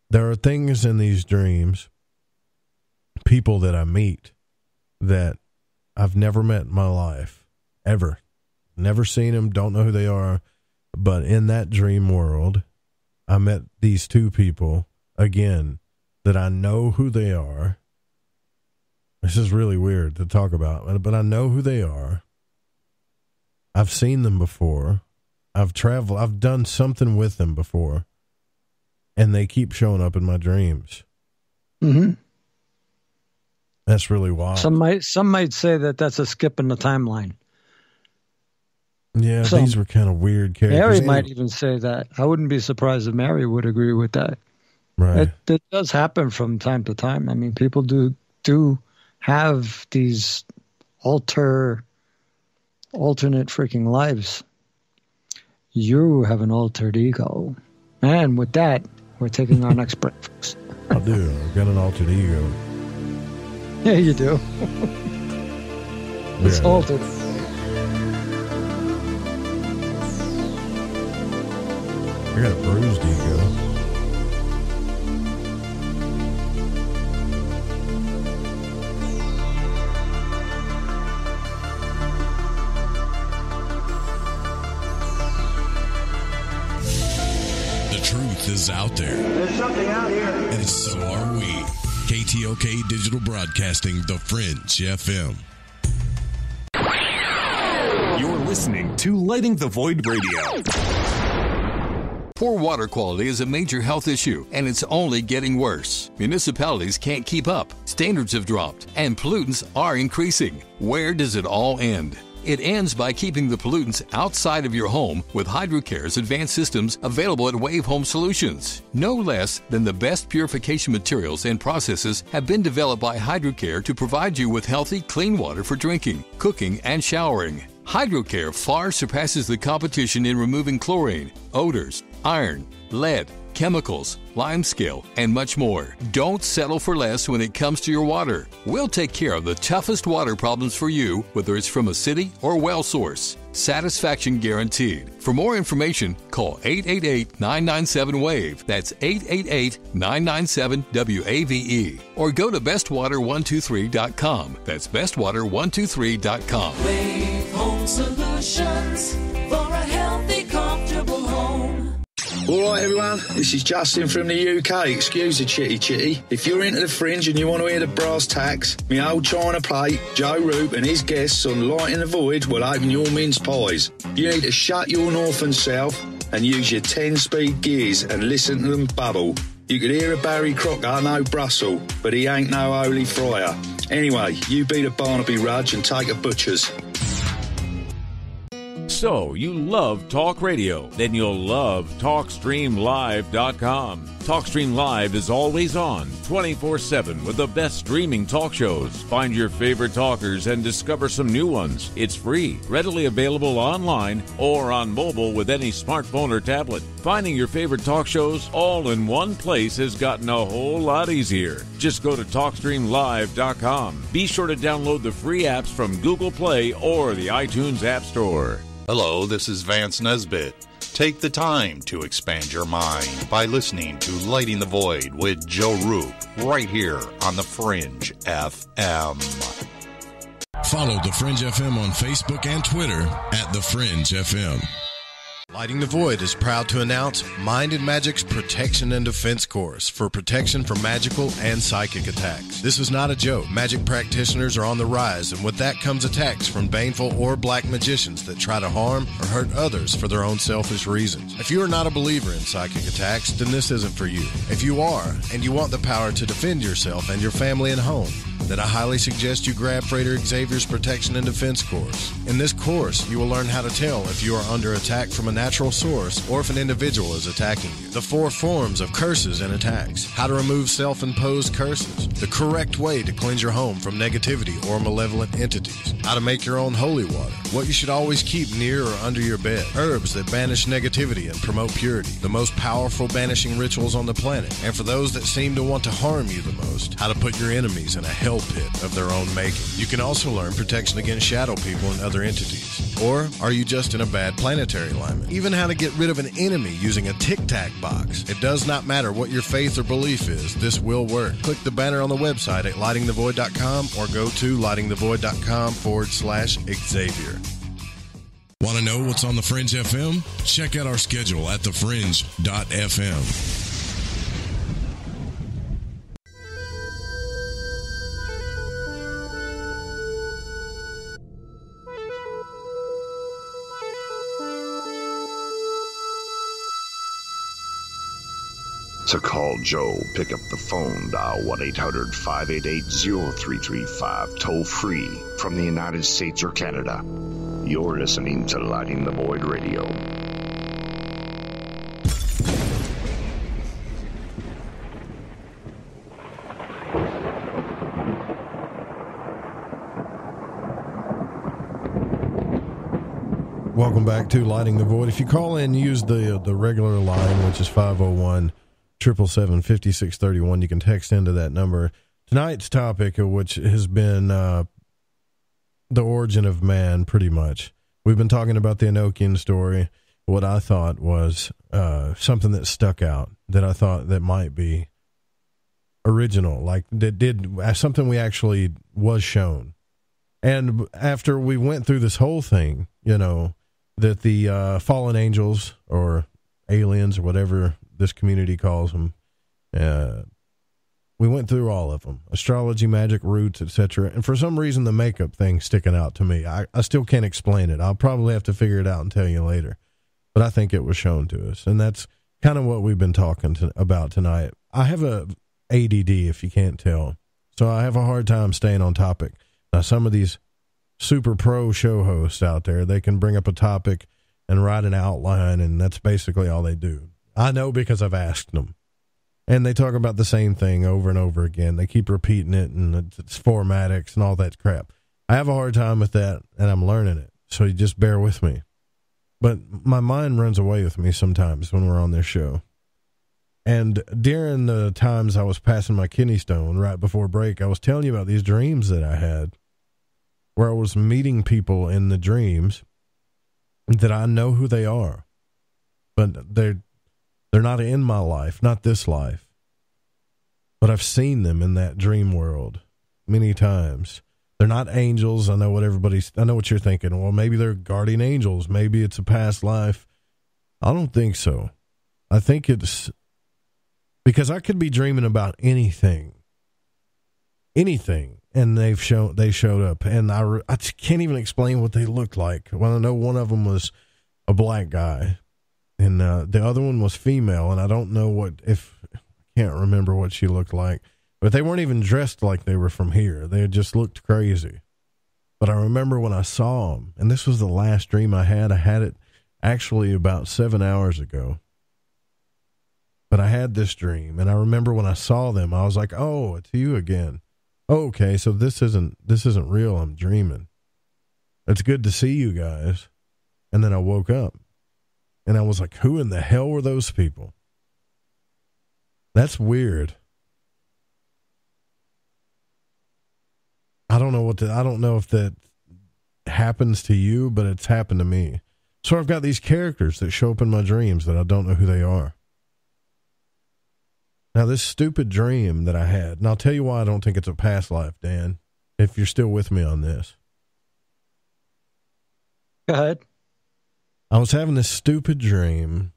there are things in these dreams, people that I meet that I've never met in my life, ever. Never seen them, don't know who they are. But in that dream world, I met these two people again that I know who they are. This is really weird to talk about, but I know who they are. I've seen them before. I've traveled. I've done something with them before. and they keep showing up in my dreams. Mm-hmm. That's really wild. Some might say that that's a skip in the timeline. Yeah, these were kind of weird characters. Mary might even say that. I wouldn't be surprised if Mary would agree with that. Right. It does happen from time to time. I mean, people do have these alternate freaking lives. You have an altered ego. And with that, we're taking our next break, folks. I do. I've got an altered ego. Yeah, you do. It's altered. I got a bruised ego. The truth is out there. There's something out here. And so are we. KTLK Digital Broadcasting, The Fringe FM. You're listening to Lighting the Void Radio. Poor water quality is a major health issue, and it's only getting worse. Municipalities can't keep up, standards have dropped, and pollutants are increasing. Where does it all end? It ends by keeping the pollutants outside of your home with HydroCare's advanced systems available at Wave Home Solutions. No less than the best purification materials and processes have been developed by HydroCare to provide you with healthy, clean water for drinking, cooking, and showering. HydroCare far surpasses the competition in removing chlorine, odors, iron, lead, chemicals, limescale, and much more. Don't settle for less when it comes to your water. We'll take care of the toughest water problems for you, whether it's from a city or well source. Satisfaction guaranteed. For more information, call 888-997-WAVE. That's 888-997-WAVE. Or go to bestwater123.com. That's bestwater123.com. Wave Home Solutions for a healthy, comfortable home. All right, everyone, this is Justin from the UK. Excuse the chitty. If you're into the Fringe and you want to hear the brass tacks, my old china plate, Joe Roop and his guests on Lighting the Void will open your mince pies. You need to shut your north and south and use your 10-speed gears and listen to them bubble. You could hear a Barry Crocker, no Brussels, but he ain't no holy friar. Anyway, you be the Barnaby Rudge and take a butcher's. So, you love talk radio? Then you'll love TalkStreamLive.com. TalkStream Live is always on, 24/7 with the best streaming talk shows. Find your favorite talkers and discover some new ones. It's free, readily available online or on mobile with any smartphone or tablet. Finding your favorite talk shows all in one place has gotten a whole lot easier. Just go to TalkStreamLive.com. Be sure to download the free apps from Google Play or the iTunes App Store. Hello, this is Vance Nesbitt. Take the time to expand your mind by listening to Lighting the Void with Joe Roop right here on The Fringe FM. Follow The Fringe FM on Facebook and Twitter at The Fringe FM. Lighting the Void is proud to announce Mind and Magic's Protection and Defense Course for protection from magical and psychic attacks. This is not a joke. Magic practitioners are on the rise, and with that comes attacks from baneful or black magicians that try to harm or hurt others for their own selfish reasons. If you are not a believer in psychic attacks, then this isn't for you. If you are, and you want the power to defend yourself and your family and home, then I highly suggest you grab Freighter Xavier's Protection and Defense Course. In this course, you will learn how to tell if you are under attack from a natural source or if an individual is attacking you. The 4 forms of curses and attacks. How to remove self-imposed curses. The correct way to cleanse your home from negativity or malevolent entities. How to make your own holy water. What you should always keep near or under your bed. Herbs that banish negativity and promote purity. The most powerful banishing rituals on the planet. And for those that seem to want to harm you the most, how to put your enemies in a hell pit of their own making. You can also learn protection against shadow people and other entities. Or are you just in a bad planetary alignment? Even how to get rid of an enemy using a tic-tac box. It does not matter what your faith or belief is, this will work. Click the banner on the website at lightingthevoid.com or go to lightingthevoid.com/Xavier. Want to know what's on The Fringe FM? Check out our schedule at thefringe.fm. So call Joe, pick up the phone, dial 1-800-588-0335, toll free from the United States or Canada. You're listening to Lighting the Void Radio. Welcome back to Lighting the Void. If you call in, use the regular line, which is 501-777-5631. You can text into that number. Tonight's topic, which has been the origin of man, pretty much. We've been talking about the Enochian story. What I thought was something that stuck out, that I thought that might be original, like that did something we actually was shown. And after we went through this whole thing, you know, that the fallen angels or aliens or whatever this community calls them, we went through all of them, astrology, magic, roots, etc. And for some reason, the makeup thing's sticking out to me. I still can't explain it. I'll probably have to figure it out and tell you later. But I think it was shown to us. And that's kind of what we've been talking about tonight. I have a ADD, if you can't tell. So I have a hard time staying on topic. Now, some of these super pro show hosts out there, they can bring up a topic and write an outline, and that's basically all they do. I know because I've asked them. And they talk about the same thing over and over again. They keep repeating it, and it's formatics and all that crap. I have a hard time with that, and I'm learning it. So you just bear with me. But my mind runs away with me sometimes when we're on this show. And during the times I was passing my kidney stone right before break, I was telling you about these dreams that I had, where I was meeting people in the dreams that I know who they are, but they're not in my life, not this life, but I've seen them in that dream world many times. They're not angels. I know what you're thinking. Well, maybe they're guardian angels. Maybe it's a past life. I don't think so. I think it's because I could be dreaming about anything, and they showed up, and I can't even explain what they looked like. Well, I know one of them was a black guy, and the other one was female, and I don't know I can't remember what she looked like, but they weren't even dressed like they were from here. They just looked crazy. But I remember when I saw them, and this was the last dream I had. I had it actually about 7 hours ago. But I had this dream, and I remember when I saw them, I was like, "Oh, it's you again. Oh, okay, so this isn't real. I'm dreaming. It's good to see you guys." And then I woke up, and I was like, "Who in the hell were those people?" That's weird. I don't know if that happens to you, but it's happened to me. So I've got these characters that show up in my dreams that I don't know who they are. Now, this stupid dream that I had, and I'll tell you why I don't think it's a past life, Dan, if you're still with me on this. Go ahead. I was having this stupid dream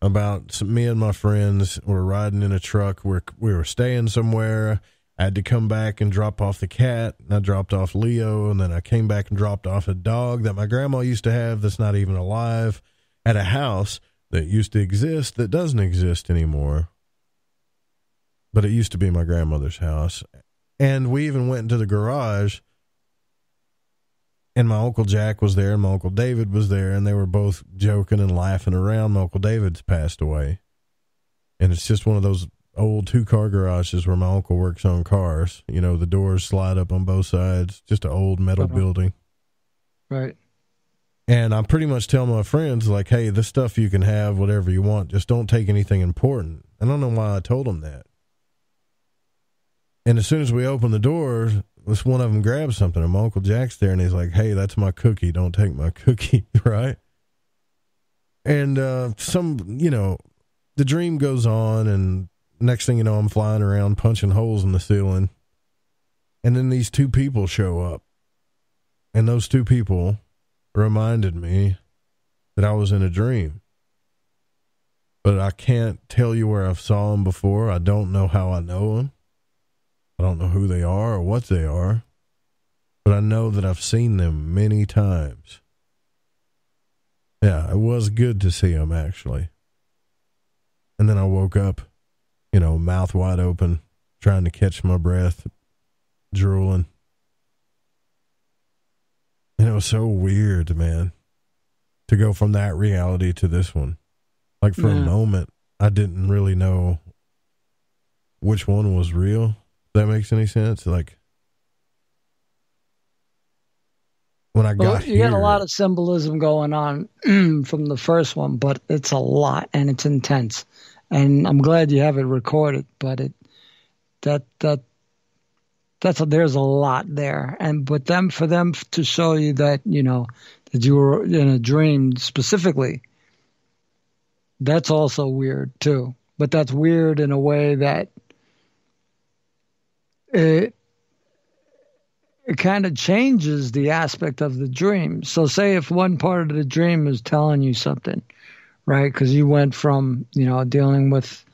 about me and my friends were riding in a truck. We were staying somewhere. I had to come back and drop off the cat, and I dropped off Leo, and then I came back and dropped off a dog that my grandma used to have that's not even alive at a house that used to exist that doesn't exist anymore. But it used to be my grandmother's house. And we even went into the garage, and my Uncle Jack was there, and my Uncle David was there, and they were both joking and laughing around. My Uncle David's passed away. And it's just one of those old 2-car garages where my uncle works on cars. You know, the doors slide up on both sides. Just an old metal building. Right. And I'm pretty much telling my friends, like, hey, this stuff you can have, whatever you want. Just don't take anything important. I don't know why I told them that. And as soon as we opened the door, this one of them grabbed something, and my Uncle Jack's there, and he's like, "Hey, that's my cookie. Don't take my cookie," right? And the dream goes on, and next thing you know, I'm flying around punching holes in the ceiling, and then these two people show up, and those two people reminded me that I was in a dream. But I can't tell you where I saw them before. I don't know how I know them. I don't know who they are or what they are, but I know that I've seen them many times. Yeah, it was good to see them, actually. And then I woke up, mouth wide open, trying to catch my breath, drooling. And it was so weird, man, to go from that reality to this one. Like for a moment, I didn't really know which one was real. If that makes any sense? Like when I got here, you got a lot of symbolism going on from the first one, but it's a lot and it's intense. And I'm glad you have it recorded, but there's a lot there. But for them to show you that, that you were in a dream specifically, that's also weird too. But that's weird in a way that it kind of changes the aspect of the dream. So say if one part of the dream is telling you something, right? Because you went from, dealing with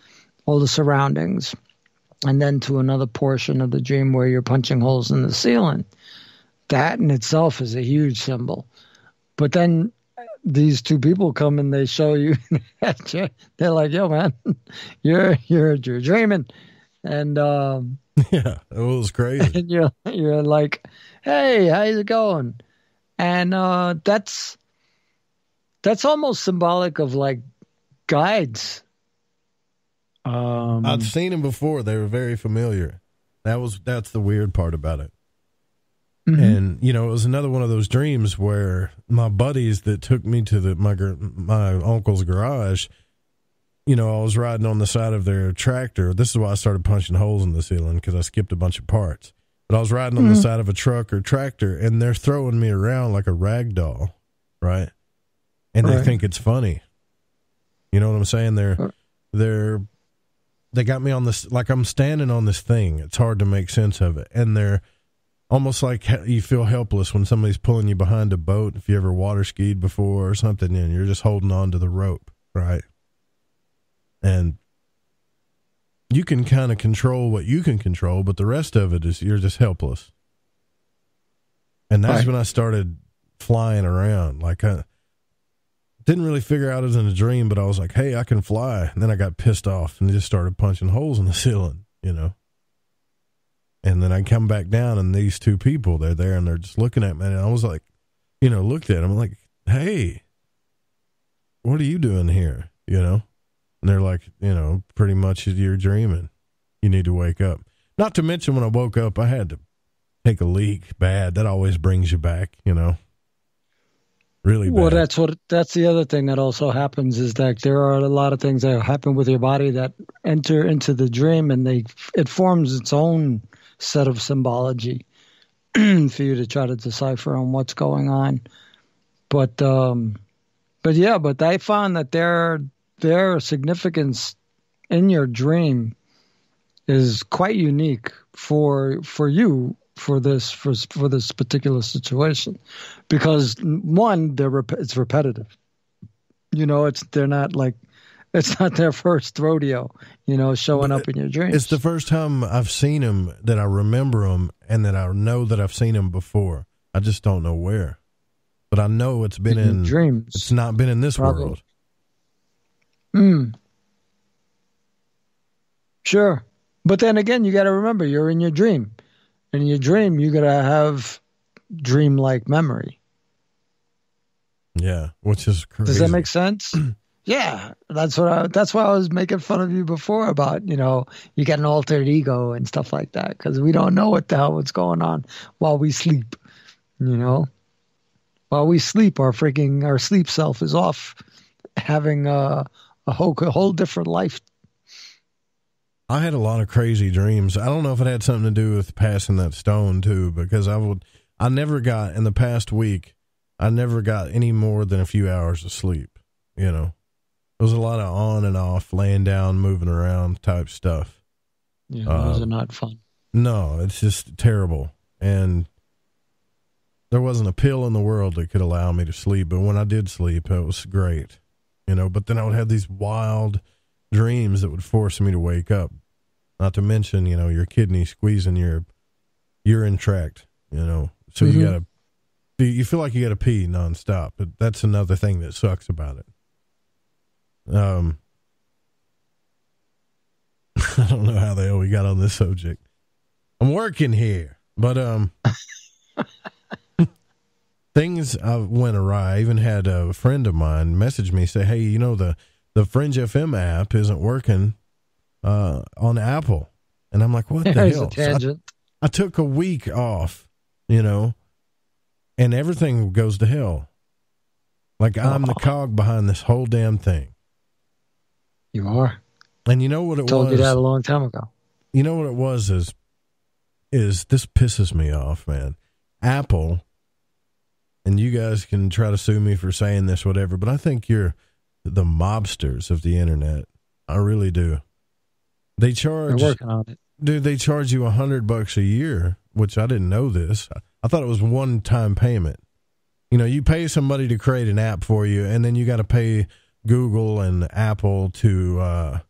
all the surroundings and then to another portion of the dream where you're punching holes in the ceiling. That in itself is a huge symbol. But then these two people come and they show you, they're like, yo, man, you're dreaming. And, yeah, it was crazy. And you're like, hey, how's it going? And that's almost symbolic of like guides. I'd seen them before. They were very familiar. That's the weird part about it. Mm-hmm. And, it was another one of those dreams where my buddies that took me to my uncle's garage, I was riding on the side of their tractor. This is why I started punching holes in the ceiling, because I skipped a bunch of parts. But I was riding on the side of a truck or tractor, and they're throwing me around like a rag doll, right? And they think it's funny. You know what I'm saying? They got me on this, like I'm standing on this thing. It's hard to make sense of it. And they're almost like you feel helpless when somebody's pulling you behind a boat. If you ever water skied before or something, and you're just holding on to the rope, right? And you can kind of control what you can control, but the rest of it is you're just helpless. And that's when I started flying around. Like I didn't really figure out it was in a dream, but I was like, hey, I can fly. And then I got pissed off and just started punching holes in the ceiling, And then I come back down and these two people, they're there and they're just looking at me. And I was like, looked at them. I'm like, hey, what are you doing here? And they're like, pretty much you're dreaming. You need to wake up. Not to mention when I woke up, I had to take a leak bad. That always brings you back, really bad. Well, that's the other thing that also happens is that there are a lot of things that happen with your body that enter into the dream and it forms its own set of symbology for you to try to decipher on what's going on. But I found that their significance in your dream is quite unique for you for this particular situation, because one, it's repetitive. It's not their first rodeo, showing up in your dreams. It's the first time I've seen them that I remember them and that I know that I've seen them before. I just don't know where, but I know it's been in dreams. It's not been in this world. Sure. But then again, you got to remember you're in your dream. And in your dream, you got to have dreamlike memory. Yeah, which is crazy. Does that make sense? Yeah, that's why I was making fun of you before about, you get an altered ego and stuff like that, because we don't know what the hell what's going on while we sleep, While we sleep, our sleep self is off having a whole different life. I had a lot of crazy dreams. I don't know if it had something to do with passing that stone too, because I never got, in the past week, I never got any more than a few hours of sleep, There was a lot of on and off, laying down, moving around type stuff. Yeah, those are not fun. No, it's just terrible. And there wasn't a pill in the world that could allow me to sleep, but when I did sleep, it was great. But then I would have these wild dreams that would force me to wake up. Not to mention, your kidney squeezing your urine tract, So you feel like you gotta pee nonstop, but that's another thing that sucks about it. I don't know how the hell we got on this subject. I'm working here, but things went awry. I even had a friend of mine message me, say, hey, you know, the Fringe FM app isn't working on Apple. And I'm like, what the hell? A tangent. So I took a week off, you know, and everything goes to hell. Like I'm the cog behind this whole damn thing. You are. And you know what it was? Told you that a long time ago. You know what it was is this pisses me off, man. Apple, and you guys can try to sue me for saying this, whatever, but I think you're the mobsters of the internet. I really do. They charge. They're working on it. Dude, they charge you $100 a year, which I didn't know this. I thought it was one-time payment. You know, you pay somebody to create an app for you, and then you got to pay Google and Apple to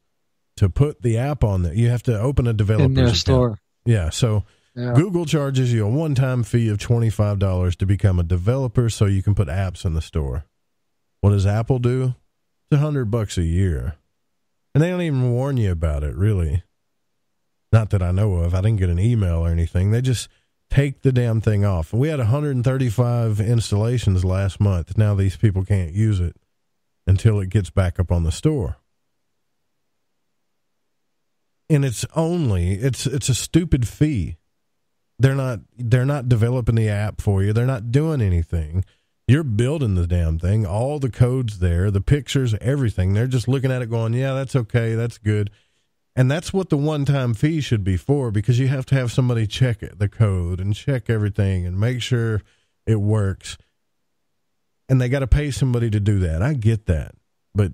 put the app on there. You have to open a developer's in their account. store. Yeah, so Google charges you a one-time fee of $25 to become a developer so you can put apps in the store. What does Apple do? It's $100 a year. And they don't even warn you about it, really. Not that I know of. I didn't get an email or anything. They just take the damn thing off. We had 135 installations last month. Now these people can't use it until it gets back up on the store. And it's a stupid fee. They're not developing the app for you. They're not doing anything. You're building the damn thing. All the code's there, the pictures, everything. They're just looking at it going, yeah, that's okay, that's good. And that's what the one-time fee should be for, because you have to have somebody check the code and check everything and make sure it works. And they got to pay somebody to do that. I get that. But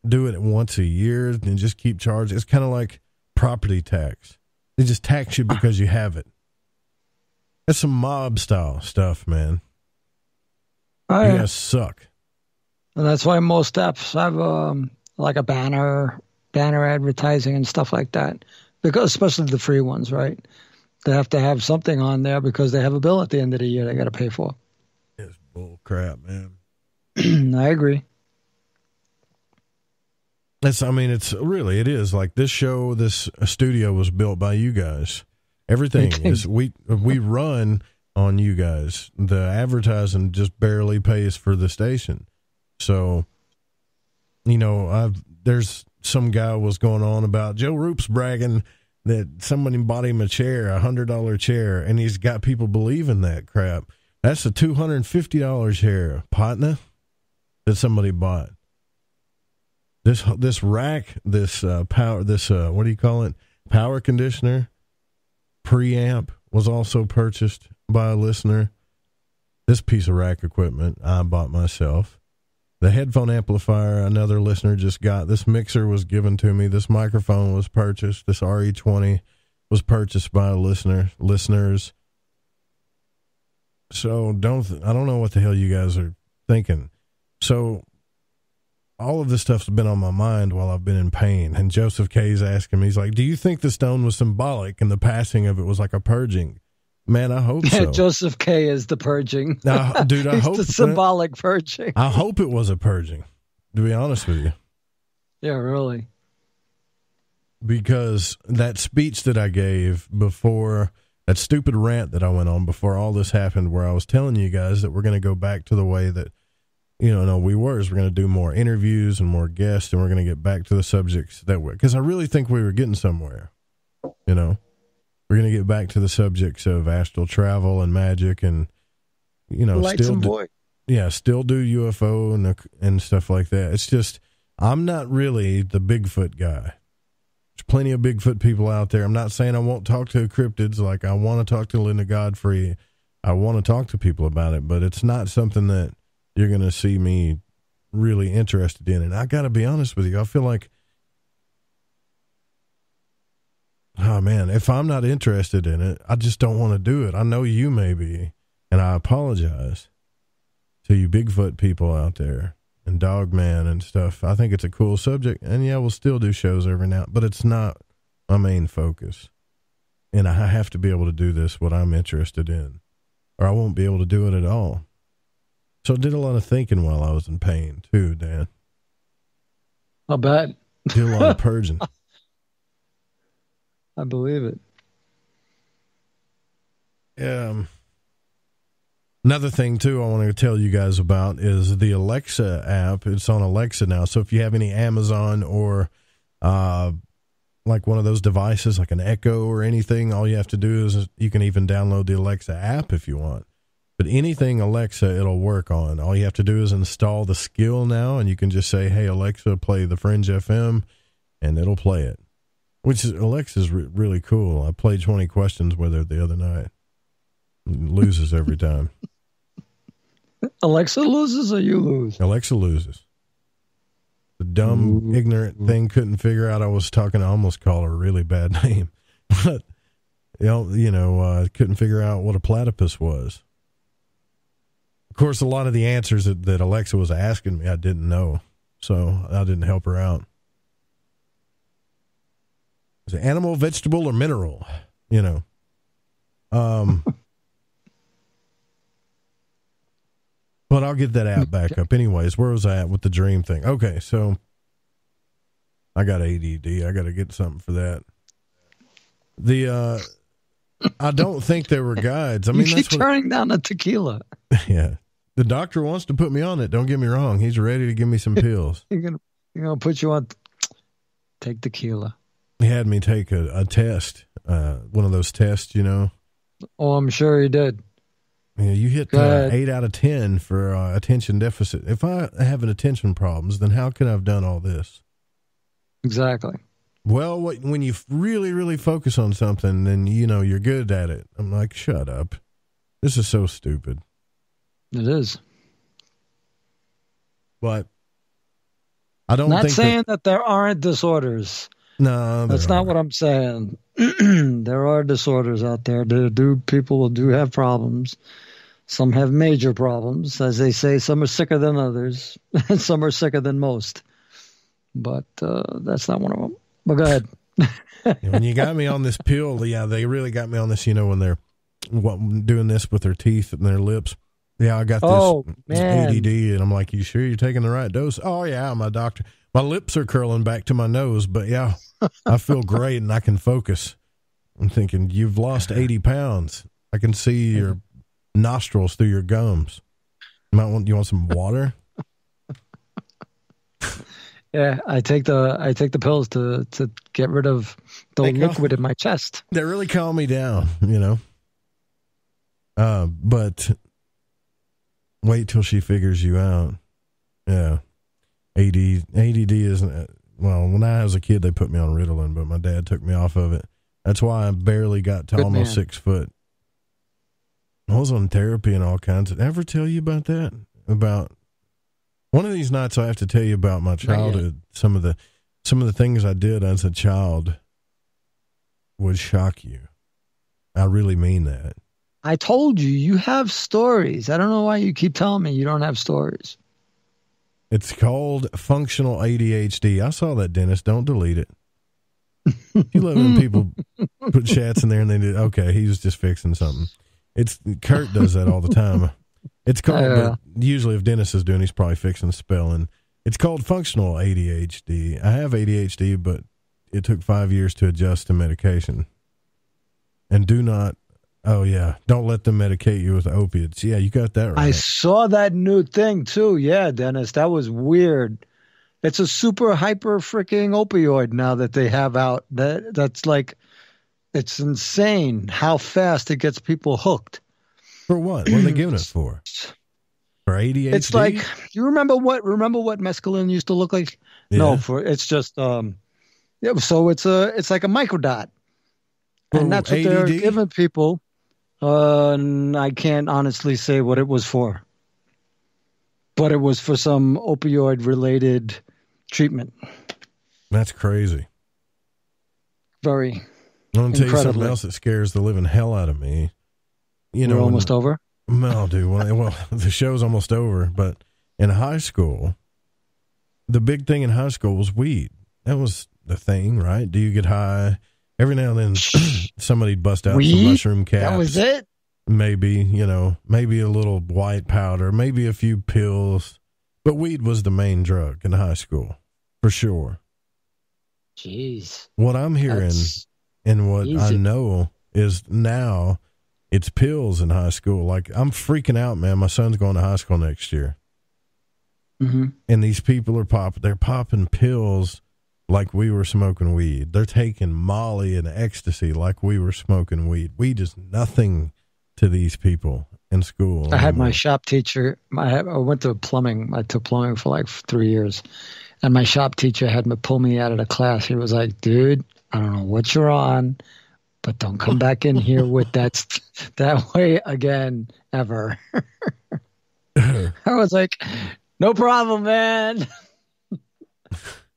do it once a year and just keep charging. It's kind of like property tax. They just tax you because you have it. That's some mob-style stuff, man. You guys suck. And that's why most apps have like a banner advertising and stuff like that, because especially the free ones, right? They have to have something on there because they have a bill at the end of the year they got to pay for. It's bull crap, man. I agree. It is like this show, this studio was built by you guys. Everything is, we run on you guys. The advertising just barely pays for the station. So, you know, there's some guy was going on about Joe Roop's bragging that somebody bought him a chair, $100 chair, and he's got people believing that crap. That's a $250 chair, partner, that somebody bought. This rack, power, what do you call it? Power conditioner, preamp was also purchased by a listener. This piece of rack equipment I bought myself. The headphone amplifier, another listener just got. This mixer was given to me. This microphone was purchased. This RE20 was purchased by a listeners. So I don't know what the hell you guys are thinking. So all of this stuff's been on my mind while I've been in pain. And Joseph K's asking me, he's like, do you think the stone was symbolic and the passing of it was like a purging? Man, I hope so. Joseph K is the purging. Dude, I hope the symbolic purging. I hope it was a purging, to be honest with you. Yeah, really. Because that speech that I gave before, that stupid rant that I went on before all this happened, where I was telling you guys that we're going to go back to the way that, we're going to do more interviews and more guests, and we're going to get back to the subjects that were, because I really think we were getting somewhere, We're going to get back to the subjects of astral travel and magic and, still do UFO and stuff like that. It's just, I'm not really the Bigfoot guy. There's plenty of Bigfoot people out there. I'm not saying I won't talk to cryptids. Like, I want to talk to Linda Godfrey. I want to talk to people about it, but it's not something that you're going to see me really interested in. And I got to be honest with you. I feel like, oh man, if I'm not interested in it, I just don't want to do it. I know you may be, and I apologize to you Bigfoot people out there and Dogman and stuff. I think it's a cool subject, and yeah, we'll still do shows every now, but it's not my main focus. And I have to be able to do this, what I'm interested in, or I won't be able to do it at all. So I did a lot of thinking while I was in pain too, Dan. I'll bet. Did a lot of purging. I believe it. Another thing, too, I want to tell you guys about is the Alexa app. It's on Alexa now. So if you have any Amazon or like one of those devices, like an Echo or anything, all you have to do is you can even download the Alexa app if you want. But anything Alexa, it'll work on. All you have to do is install the skill now, and you can just say, hey, Alexa, play the Fringe FM, and it'll play it. Which is, Alexa's really cool. I played 20 Questions with her the other night. Loses every time. Alexa loses or you lose? Alexa loses. The dumb, ignorant thing couldn't figure out I was talking. I almost called her a really bad name. But, couldn't figure out what a platypus was. Of course, a lot of the answers that Alexa was asking me, I didn't know. So I didn't help her out. Is it animal, vegetable, or mineral? But I'll get that app back up. Anyways, where was I at with the dream thing? Okay, so I got ADD. I got to get something for that. I don't think they were guides. I mean, you that's keep turning down the tequila. Yeah. The doctor wants to put me on it. Don't get me wrong. He's ready to give me some pills. You're gonna put you on. Take tequila. He had me take a test, one of those tests, Oh, I'm sure he did. Yeah, you hit 8 out of 10 for attention deficit. If I have an attention problems, then how can I have done all this? Exactly. Well, when you really, really focus on something, then you're good at it. I'm like, shut up. This is so stupid. It is. But I don't not saying that there aren't disorders. No, that's not what I'm saying. There are disorders out there. People do have problems. Some have major problems. As they say, some are sicker than others, and some are sicker than most. But that's not one of them. But go ahead. When you got me on this pill, yeah, they really got me on this, when they're doing this with their teeth and their lips. Yeah, I got this ADD, and I'm like, you sure you're taking the right dose? Oh, yeah, my doctor. My lips are curling back to my nose, but yeah, I feel great and I can focus. I'm thinking, you've lost 80 pounds. I can see your nostrils through your gums. You want some water? Yeah, I take the pills to get rid of the liquid in my chest. They really calm me down, But wait till she figures you out. Yeah. ADD isn't, well, when I was a kid, they put me on Ritalin, but my dad took me off of it. That's why I barely got to almost 6 foot. I was on therapy and all kinds. Did I ever tell you about that? About one of these nights, I have to tell you about my childhood. Some of the things I did as a child would shock you. I really mean that. I told you have stories. I don't know why you keep telling me you don't have stories. It's called functional ADHD. I saw that, Dennis. Don't delete it. You love when people put chats in there and they did. Okay, he was just fixing something. Kurt does that all the time. It's called, but usually if Dennis is doing, he's probably fixing spelling. It's called functional ADHD. I have ADHD, but it took 5 years to adjust to medication. And don't let them medicate you with opiates. Yeah, you got that right. I saw that new thing too. Yeah, Dennis, that was weird. It's a super hyper freaking opioid now that they have out. That's like, it's insane how fast it gets people hooked. For what? What are they giving it for? For ADHD? It's like, you remember what mescaline used to look like? Yeah. No, it's just so it's like a microdot. And that's what they're giving people. And I can't honestly say what it was for. But it was for some opioid related treatment. That's crazy. Very. I'm going to tell you something else that scares the living hell out of me. We're almost over? No, dude. Well, the show's almost over. But in high school, the big thing in high school was weed. That was the thing, right? Do you get high? Every now and then, somebody'd bust out some mushroom caps. That was it? Maybe, maybe a little white powder, maybe a few pills. But weed was the main drug in high school, for sure. Jeez. What I'm hearing And what I know is now it's pills in high school. Like, I'm freaking out, man. My son's going to high school next year. Mm-hmm. And these people are they're popping pills like we were smoking weed. They're taking Molly and ecstasy like we were smoking weed. Weed is nothing to these people in school. I had my shop teacher. I went to plumbing. I took plumbing for like 3 years. And my shop teacher had me pull me out of the class. He was like, dude, I don't know what you're on, but don't come back in here with that way again, ever. I was like, no problem, man.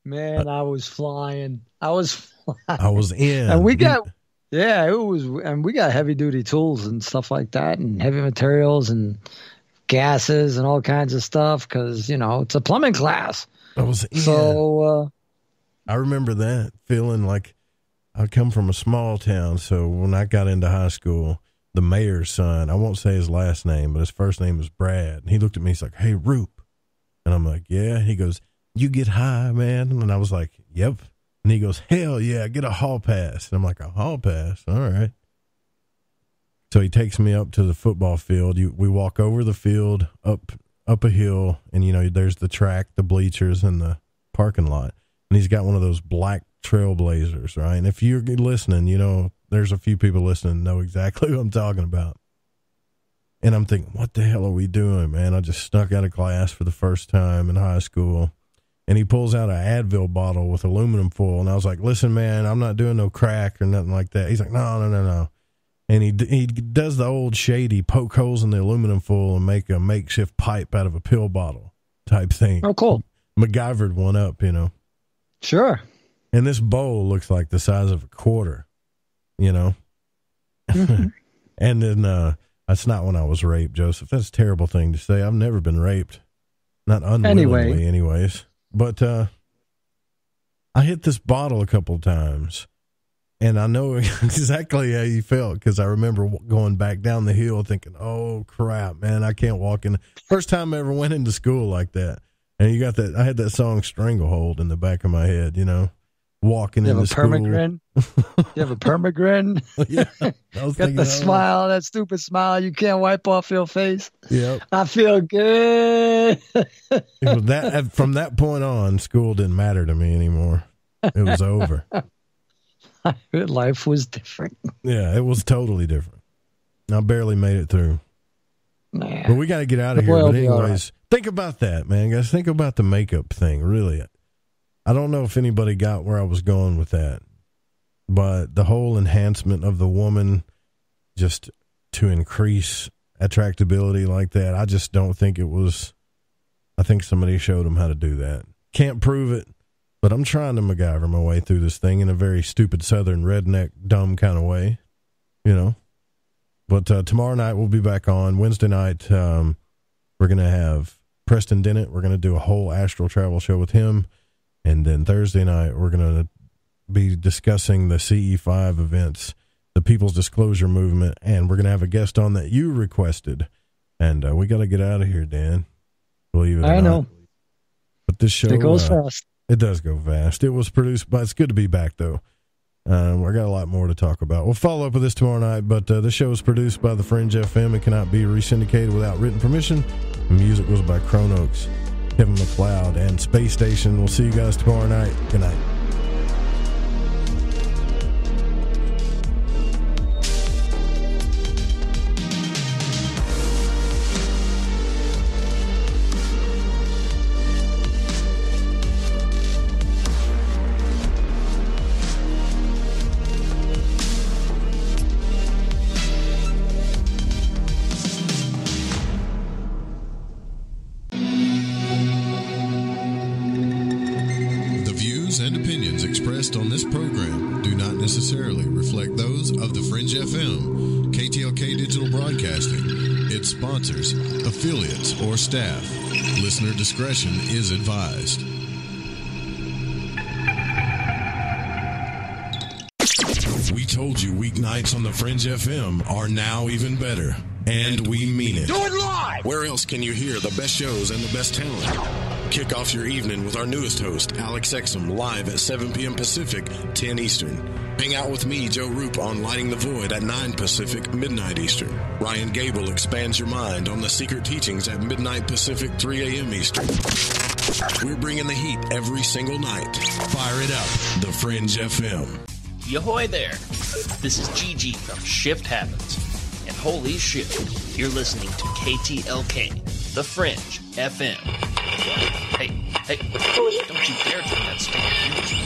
Man, I was flying. I was in. And we got heavy duty tools and stuff like that, and heavy materials and gases and all kinds of stuff, because, it's a plumbing class. I was in. So I remember that, feeling like I come from a small town. So when I got into high school, the mayor's son, I won't say his last name, but his first name was Brad. And he looked at me, he's like, "Hey, Roop." And I'm like, "Yeah." He goes, "You get high, man?" And I was like, "Yep." And he goes, "Hell yeah, get a hall pass." And I'm like, "A hall pass? All right." So he takes me up to the football field. We walk over the field, up a hill, and, there's the track, the bleachers, and the parking lot. And he's got one of those black Trailblazers, right? And if you're listening, there's a few people listening know exactly what I'm talking about. And I'm thinking, what the hell are we doing, man? I just snuck out of class for the first time in high school. And he pulls out an Advil bottle with aluminum foil. And I was like, "Listen, man, I'm not doing no crack or nothing like that." He's like, No. And he does the old shady poke holes in the aluminum foil and make a makeshift pipe out of a pill bottle type thing. Oh, cool. MacGyvered one up, Sure. And this bowl looks like the size of a quarter, Mm-hmm. And then that's not when I was raped, Joseph. That's a terrible thing to say. I've never been raped. Not unwillingly, anyways. But I hit this bottle a couple of times. And I know exactly how you felt, because I remember going back down the hill thinking, "Oh, crap, man, I can't walk in." First time I ever went into school like that. And you got that, I had that song Stranglehold in the back of my head, walking into school. You have a permagrin? Yeah. Got the smile, that stupid smile you can't wipe off your face. Yep. I feel good. From that point on, school didn't matter to me anymore. It was over. Life was different. Yeah, it was totally different. I barely made it through. Nah. But we got to get out of here. But anyways, think about that, man, guys. Think about the makeup thing, really. I don't know if anybody got where I was going with that, but the whole enhancement of the woman just to increase attractability like that, I just don't think it was. I think somebody showed them how to do that. Can't prove it. But I'm trying to MacGyver my way through this thing in a very stupid southern redneck dumb kind of way, But tomorrow night we'll be back on. Wednesday night we're going to have Preston Dennett. We're going to do a whole astral travel show with him. And then Thursday night we're going to be discussing the CE5 events, the People's Disclosure Movement, and we're going to have a guest on that you requested. And we got to get out of here, Dan. Believe it or not. I know. But this show... It goes fast. It does go fast. It was produced by, it's good to be back, though. I got a lot more to talk about. We'll follow up with this tomorrow night, but the show is produced by the Fringe FM. It cannot be resyndicated without written permission. The music was by Chronox, Kevin MacLeod, and Space Station. We'll see you guys tomorrow night. Good night. On this program do not necessarily reflect those of the Fringe FM, KTLK Digital Broadcasting, its sponsors, affiliates, or staff. Listener discretion is advised. We told you weeknights on the Fringe FM are now even better, and we mean it. Do it live! Where else can you hear the best shows and the best talent? Kick off your evening with our newest host, Alex Exum, live at 7 p.m. Pacific, 10 Eastern. Hang out with me, Joe Roop, on Lighting the Void at 9 Pacific, midnight Eastern. Ryan Gable expands your mind on the secret teachings at midnight Pacific, 3 a.m. Eastern. We're bringing the heat every single night. Fire it up, The Fringe FM. Yahoy there. This is Gigi from Shift Happens. And holy shit, you're listening to KTLK, The Fringe FM. Hey, don't you dare turn that stick.